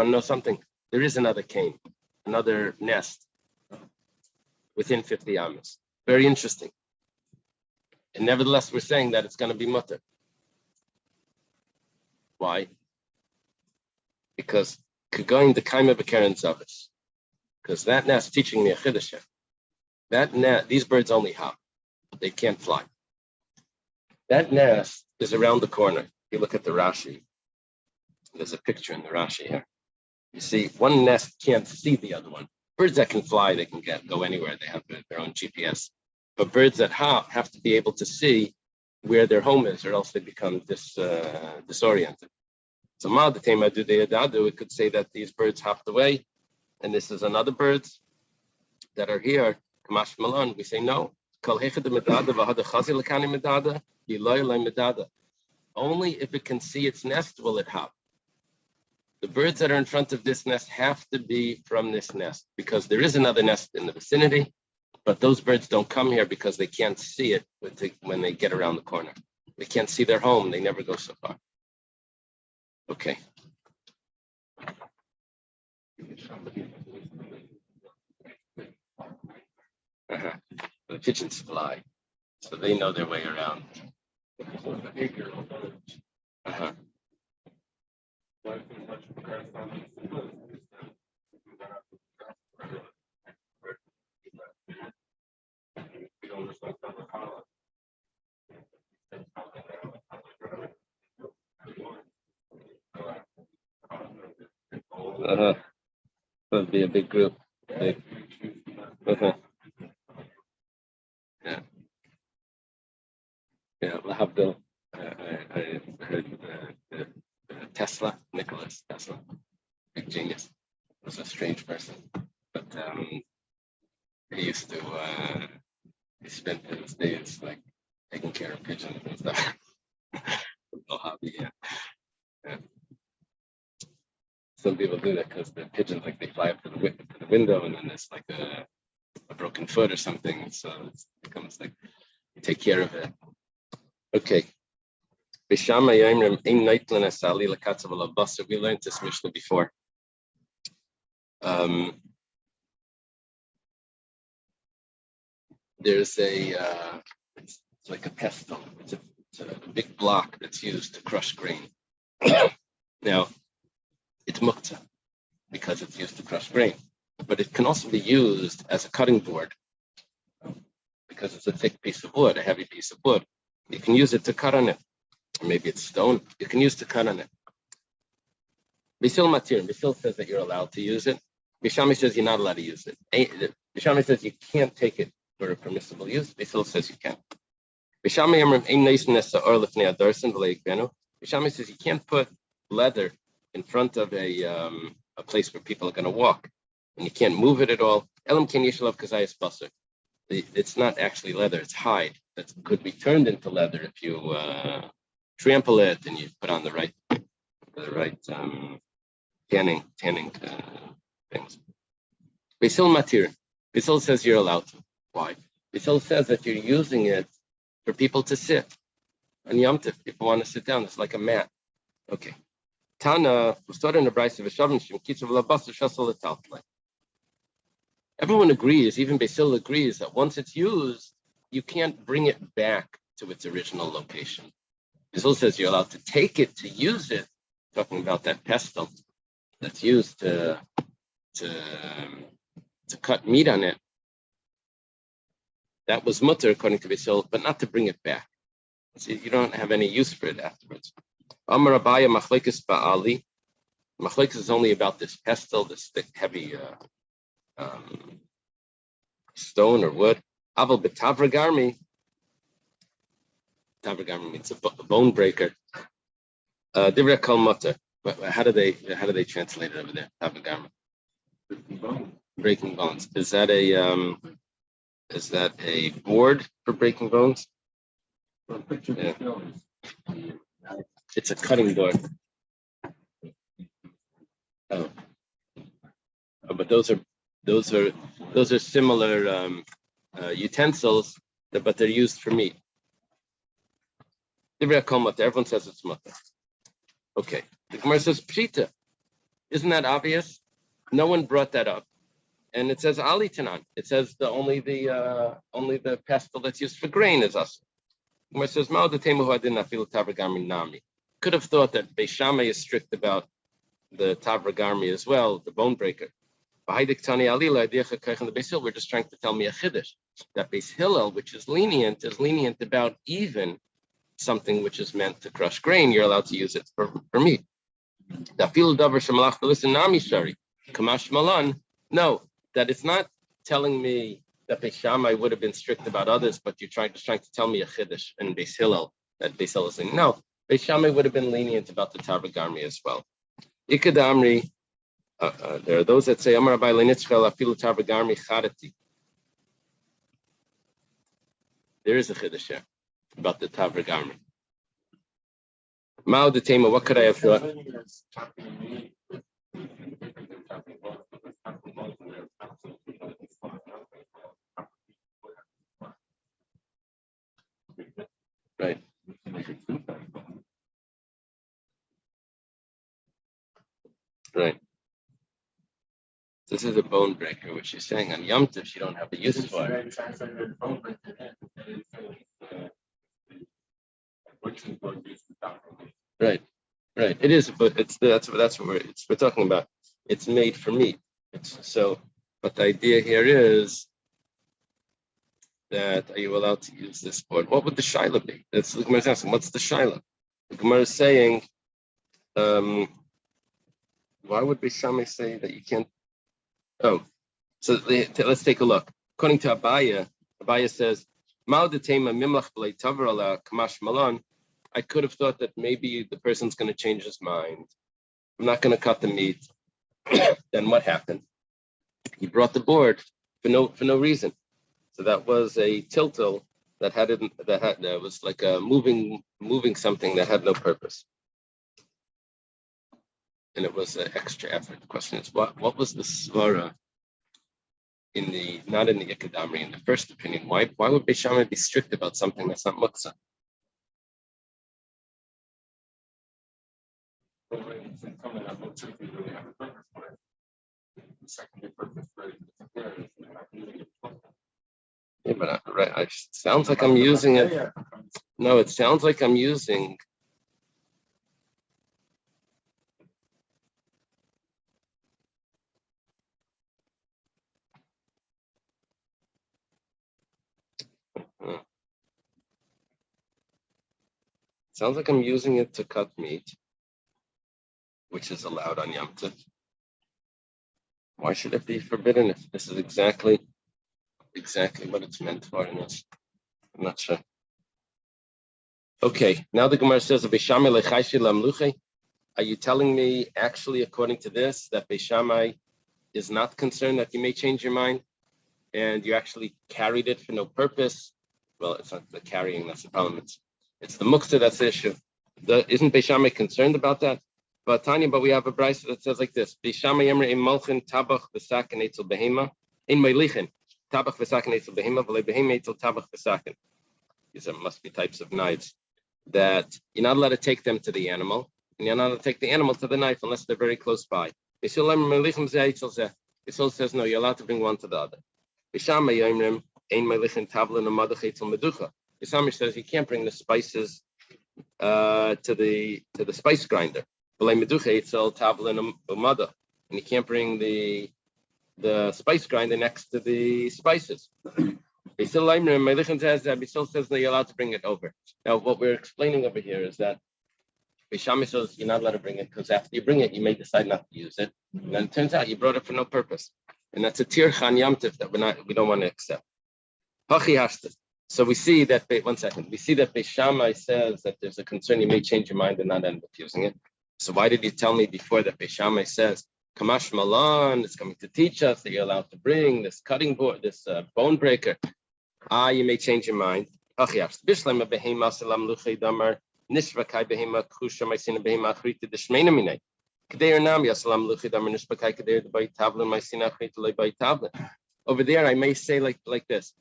know something? There is another cane, another nest within 50 amas. Very interesting. And nevertheless, we're saying that it's going to be mutter. Why? Because going the kaima b'keren zavis. Because that nest teaching me a chiddush. That nest, these birds only hop; they can't fly. That nest is around the corner. You look at the Rashi. There's a picture in the Rashi here. You see, one nest can't see the other one. Birds that can fly, they can go anywhere. They have their own GPS. But birds that hop have to be able to see where their home is, or else they become disoriented. So we could say that these birds hopped away, and this is another birds that are here. Kamash Malan, we say no. Only if it can see its nest will it hop. The birds that are in front of this nest have to be from this nest, because there is another nest in the vicinity, but those birds don't come here because they can't see it when they get around the corner. They can't see their home. They never go so far. Okay. The pigeons fly, so they know their way around. Would be a big group. Big. Yeah. Yeah, Lahavdil. I heard Tesla, Nicholas Tesla, big genius. Was a strange person, but he used to he spent his days like taking care of pigeons and stuff. No hobby, yeah. Some people do that because the pigeons, like, they fly up to the window, and then there's like a broken foot or something, so it becomes like you take care of it. Okay. We learned this Mishnah before. There's it's like a pestle. It's a big block that's used to crush grain. Now, it's muktzah because it's used to crush grain, but it can also be used as a cutting board because it's a thick piece of wood, a heavy piece of wood. You can use it to cut on it. Or maybe it's stone. You can use to cut on it. Bisil matir. Bisil says that you're allowed to use it. Bishami says you're not allowed to use it. Bishami says you can't take it for a permissible use. Bisil says you can. Bishami says you can't put leather in front of a place where people are going to walk, and you can't move it at all. It's not actually leather; it's hide that could be turned into leather if you trample it and you put on the right tanning things. Bisil matir. Bisil says you're allowed to. Why? Bisil says that you're using it for people to sit. On Yom Tov, people want to sit down. It's like a mat. Okay. Tana, we started in the Beitza Daf. Everyone agrees, even Basil agrees, that once it's used, you can't bring it back to its original location. Basil says you're allowed to take it to use it, talking about that pestle that's used to cut meat on it. That was mutter according to Basil, but not to bring it back. So you don't have any use for it afterwards. Amar Abaya machlekes ba'ali. Machlekes is only about this pestle, this thick, heavy stone or wood. Aval betavragarmi. Tavragarmi means a bone breaker. Divra kol mutter. How do they translate it over there? Tavragarmi. Breaking bones. Is that a board for breaking bones? Yeah. It's a cutting board. Oh, but those are Those are similar utensils, but they're used for meat. Everyone says it's mutter. Okay. The Gemara says pshita. Isn't that obvious? No one brought that up, and it says ali tanan. It says only the pestle that's used for grain is us. The Gemara says ma'od temu hadin afilu tavragarmi nami. Could have thought that Beis Shammai is strict about the tavragarmi as well, the bone breaker. We're just trying to tell me a chiddush that Beis Hillel, which is lenient about even something which is meant to crush grain. You're allowed to use it for meat. No, that it's not telling me that Beis Shammai would have been strict about others, but you're trying to tell me a chiddush in Beis Hillel that Beis Hillel is saying no. Beis Shammai would have been lenient about the tavragarmi as well. Ikadamri. There are those that say Amar Abai Lenitzchel Afilu Tavragarmi Charati. There is a chiddush here about the tavragarmi. Mao the Tema, what could I have thought? Right. Right. This is a bone breaker, which she's saying on Yom Tov she don't have a use for it. Right. It is, but that's what we're talking about. It's made for meat. But the idea here is that are you allowed to use this board? What would the shaila be? That's the Gemara is asking. What's the shaila? The Gemara is saying, why would Beis Shammai say that you can't? Oh, so let's take a look. According to Abaya says, I could have thought that maybe the person's going to change his mind. I'm not going to cut the meat. Then what happened? He brought the board for no reason. So that was a tiltal that was like a moving something that had no purpose. And it was an extra effort. The question is, what was the svara not in the Ikadamri, in the first opinion? Why would Beis Shammai be strict about something that's not muktzah? Yeah, but it sounds like I'm using it. No, it sounds like I'm using. Sounds like I'm using it to cut meat, which is allowed on Yom Tov. Why should it be forbidden if this is exactly what it's meant for in this? I'm not sure. Okay, now the Gemara says, are you telling me actually, according to this, that Beis Shammai is not concerned that you may change your mind and you actually carried it for no purpose? Well, it's not the carrying that's the problem. It's the muktzah that's the issue. Isn't Beis Shammai concerned about that? But Tanya, we have a brayso that says like this: Beis Shammai yemre im malchin tabach v'saken etzel behema in meilichin tabach v'saken etzel behema v'le behema etzel tabach v'saken. These must be types of knives that you're not allowed to take them to the animal, and you're not allowed to take the animal to the knife unless they're very close by. Yisrael says no, you're allowed to bring one to the other. Beis Shammai yemre ein meilichin tavla namadach etzel meducha. Beis Shammai says you can't bring the spices to the spice grinder. And you can't bring the spice grinder next to the spices. Beisil says that you're allowed to bring it over. Now, what we're explaining over here is that Beis Shammai says you're not allowed to bring it because after you bring it, you may decide not to use it. And then it turns out you brought it for no purpose. And that's a tirchan yamtiv that we don't want to accept. So we see that, we see that Beis Shammai says that there's a concern you may change your mind and not end up using it. So why did you tell me before that Beis Shammai says, Kamash Malan is coming to teach us that you're allowed to bring this cutting board, this bone breaker? You may change your mind. Over there, I may say like this.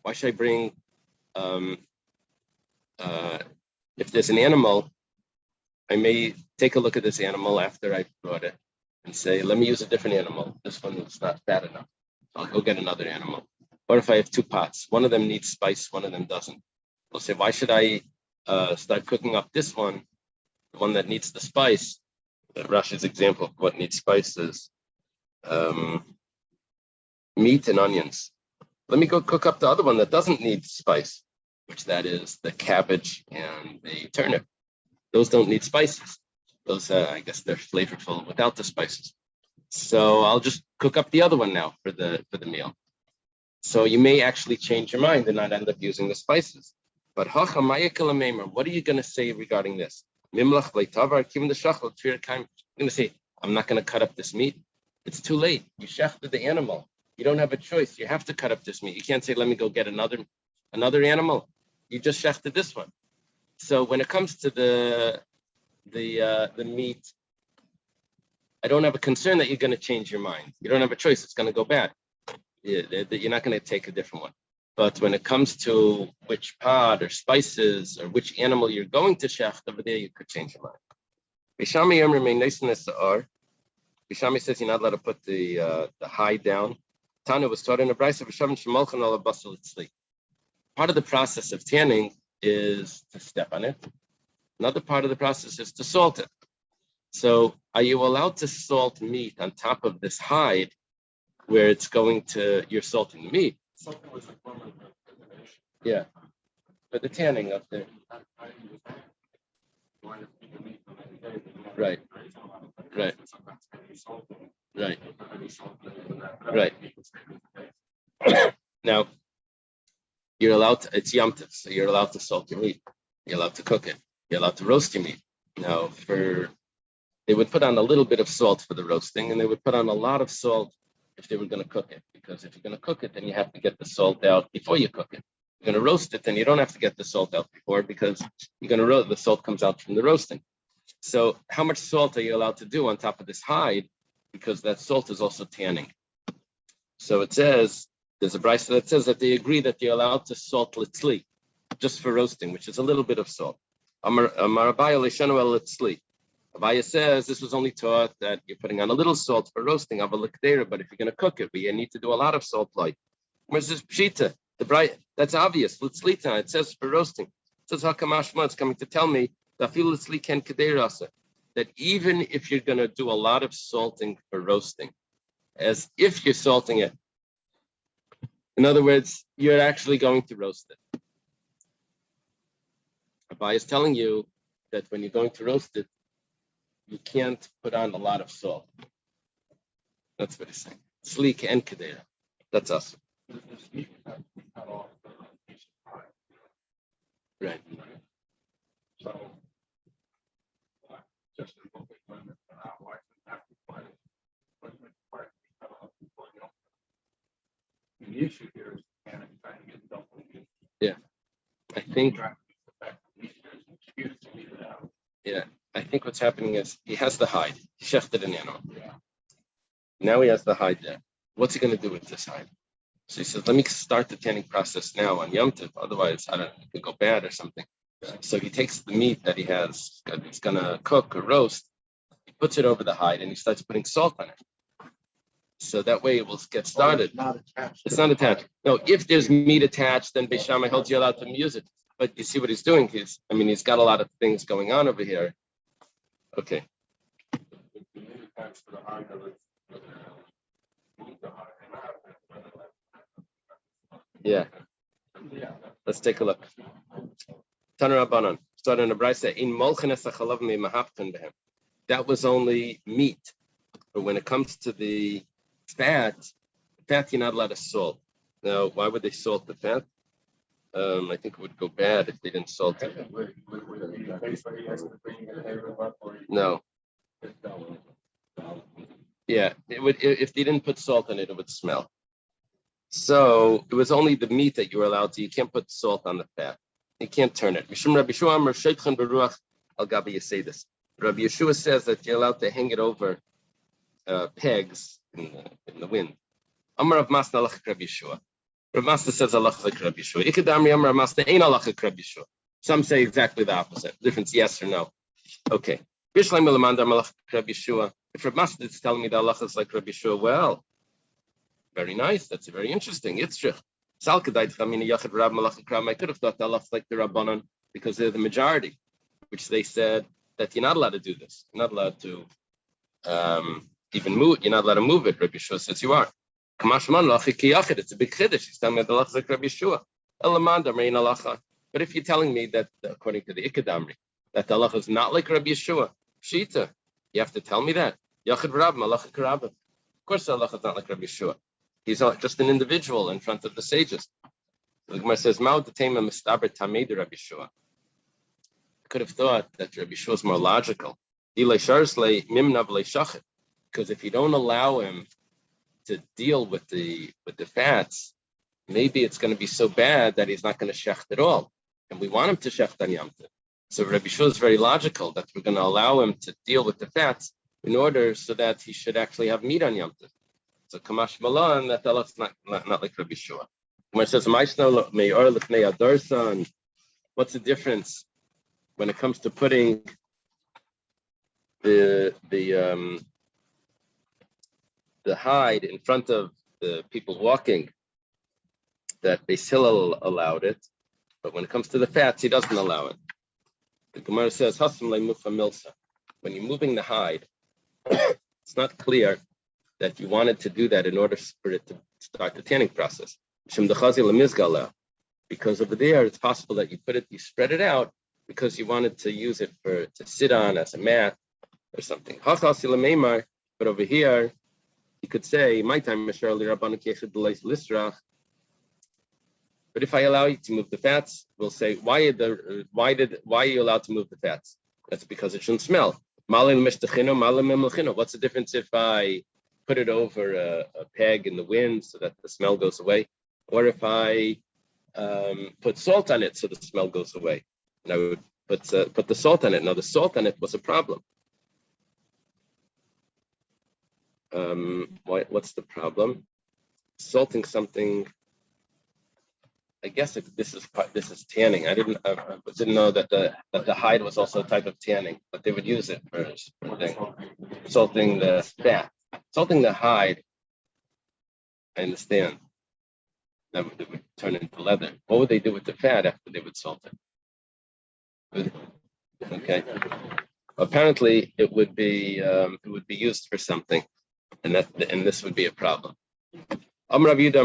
Why should I bring, if there's an animal, I may take a look at this animal after I brought it and say, let me use a different animal. This one is not fat enough. I'll go get another animal. Or if I have two pots, one of them needs spice, one of them doesn't. I'll say, why should I start cooking up this one, the one that needs the spice? Rashi's example of what needs spice is meat and onions. Let me go cook up the other one that doesn't need spice, which that is the cabbage and the turnip. Those don't need spices. Those, I guess, they're flavorful without the spices. So I'll just cook up the other one now for the meal. So you may actually change your mind and not end up using the spices. But what are you going to say regarding this? I'm going to say, I'm not going to cut up this meat. It's too late. You shechted the animal. You don't have a choice. You have to cut up this meat. You can't say, let me go get another animal. You just shechted this one. So when it comes to the meat, I don't have a concern that you're going to change your mind. You don't have a choice. It's going to go bad. You're not going to take a different one. But when it comes to which pot or spices or which animal you're going to shecht, over there you could change your mind. Bishami says you're not allowed to put the hide down. Tana was taught in a brayso of part of the process of tanning is to step on it. Another part of the process is to salt it. So are you allowed to salt meat on top of this hide where it's you're salting the meat? Something was a form of preservation. Yeah. For the tanning of the. Right. Right. Right. Right. Now, you're allowed to, it's Yom Tov, so you're allowed to salt your meat. You're allowed to cook it. You're allowed to roast your meat. Now, they would put on a little bit of salt for the roasting, and they would put on a lot of salt if they were going to cook it. Because if you're going to cook it, then you have to get the salt out before you cook it. You're going to roast it, then you don't have to get the salt out before because you're going to roast. The salt comes out from the roasting. So how much salt are you allowed to do on top of this hide? Because that salt is also tanning. So it says, there's a brayso that says that they agree that you're allowed to salt litzli, just for roasting, which is a little bit of salt. Amar Abaya leshanu el litzli. Abaya says this was only taught that you're putting on a little salt for roasting, but if you're going to cook it, you need to do a lot of salt light. Where's this pshita? That's obvious. Litzlita, it says for roasting. It says hakamashma, it's coming to tell me that even if you're going to do a lot of salting for roasting, as if you're salting it, in other words, you're actually going to roast it. Abaya is telling you that when you're going to roast it, you can't put on a lot of salt. That's what he's saying. Sleek and kedera. That's us. Right. So, just a little bit limit for that, why doesn't have to play? The issue here is can trying to get double. Yeah. I think what's happening is he has the hide. He shechted an animal. Yeah. Now he has the hide there. What's he going to do with this hide? So he says, let me start the tanning process now on Yom Tov. Otherwise, I don't know, it could go bad or something. So he takes the meat that he has, he's going to cook or roast, he puts it over the hide and he starts putting salt on it. So that way it will get started. It's not attached. It's not attached. No, if there's meat attached, then Beis Shammai holds you allowed to use it. But you see what he's doing? He's got a lot of things going on over here. Okay. Yeah. Let's take a look. Taner Rabbanan started in a brayso in molchenes hachalav me'mahapton behem. That was only meat, but when it comes to the fat you're not allowed to salt. Now, why would they salt the fat? I think it would go bad if they didn't salt it. No. Yeah, it would. If they didn't put salt in it, it would smell. So it was only the meat that you were allowed to. You can't put salt on the fat. You can't turn it. Mishum Rabbi Shuam or Sheikhan Baruch Al Gabi Yasedis. Rabbi Yeshua says that you're allowed to hang it over pegs in the wind. Amar Rav Masna halacha Rabbi Yeshua. Rav Masna says halacha like Rabbi Yeshua. Ikadamri Amar Rav Masna ain't halacha Rabbi Yeshua. Some say exactly the opposite. Difference, yes or no. Okay. Bishleim Milamanda halacha Rabbi Yeshua. If Rav Masna is telling me the halacha is like Rabbi Yeshua, well, very nice. That's very interesting. Yitzchak. Salkadait Chamina Yachid Rab Malacha Kram. I could have thought the halacha like the Rabbanon because they're the majority, which they said that you're not allowed to do this. You're not allowed to even move. You're not allowed to move it. Rabbi Yeshua says you are. It's a big chiddush. He's telling me the halacha is like Rabbi Yeshua. But if you're telling me that according to the Ikadamri, that the halacha is not like Rabbi Yeshua, Shita, you have to tell me that. Yachid Rab Malacha Karabah. Of course, the halacha is not like Rabbi Yeshua. He's just an individual in front of the sages. The Gemara says, "Ma'od tema mistaber tamei Rabbi Yeshua." Could have thought that Rabbi Yeshua is more logical. Because if you don't allow him to deal with the fats, maybe it's going to be so bad that he's not going to shecht at all, and we want him to shecht on Yom Tov. So Rabbi Yeshua is very logical that we're going to allow him to deal with the fats in order so that he should actually have meat on Yom Tov. So Kamash Malan, that is not like Rabbi Yeshua. When it says what's the difference when it comes to putting the hide in front of the people walking? That Beis Hillel allowed it, but when it comes to the fats, he doesn't allow it. The Gemara says when you're moving the hide, it's not clear that you wanted to do that in order for it to start the tanning process. Because over there, it's possible that you spread it out because you wanted to use it to sit on as a mat or something. But over here, you could say, my time, but if I allow you to move the fats, we'll say, why are you allowed to move the fats? That's because it shouldn't smell. What's the difference if I put it over a peg in the wind so that the smell goes away, or if I put salt on it so the smell goes away? And I would put the salt on it. Now the salt on it was a problem. What's the problem? Salting something. I guess this is tanning. I didn't know that the hide was also a type of tanning, but they would use it for salting the fat. Salting the hide, I understand. That would turn into leather. What would they do with the fat after they would salt it? Okay. Apparently, it would be used for something, and this would be a problem. Rabbi Yehuda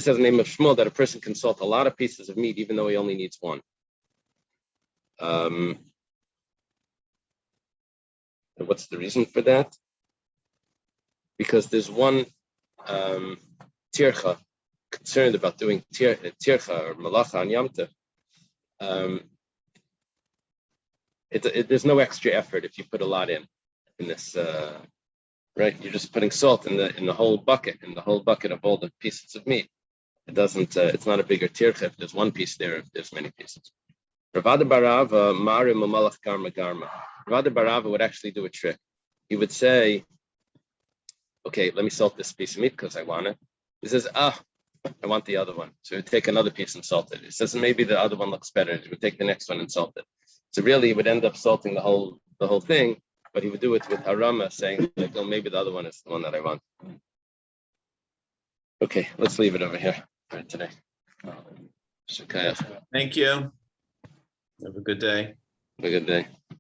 says in the name of Shmuel that a person can salt a lot of pieces of meat even though he only needs one. What's the reason for that? Because there's one tircha concerned about doing tircha or malacha on Yom Tov. There's no extra effort if you put a lot in this, right? You're just putting salt in the whole bucket, of all the pieces of meat. It doesn't. It's not a bigger tircha if there's one piece there. If there's many pieces. Ravada Barava Marim Malach Garma Garma. Ravada Barava would actually do a trick. He would say, "Okay, let me salt this piece of meat because I want it." He says, I want the other one. So he would take another piece and salt it. He says, maybe the other one looks better. He would take the next one and salt it. So really, he would end up salting the whole thing, but he would do it with harama, saying, like, "Oh, maybe the other one is the one that I want." Okay, let's leave it over here for today. Thank you. Have a good day. Have a good day.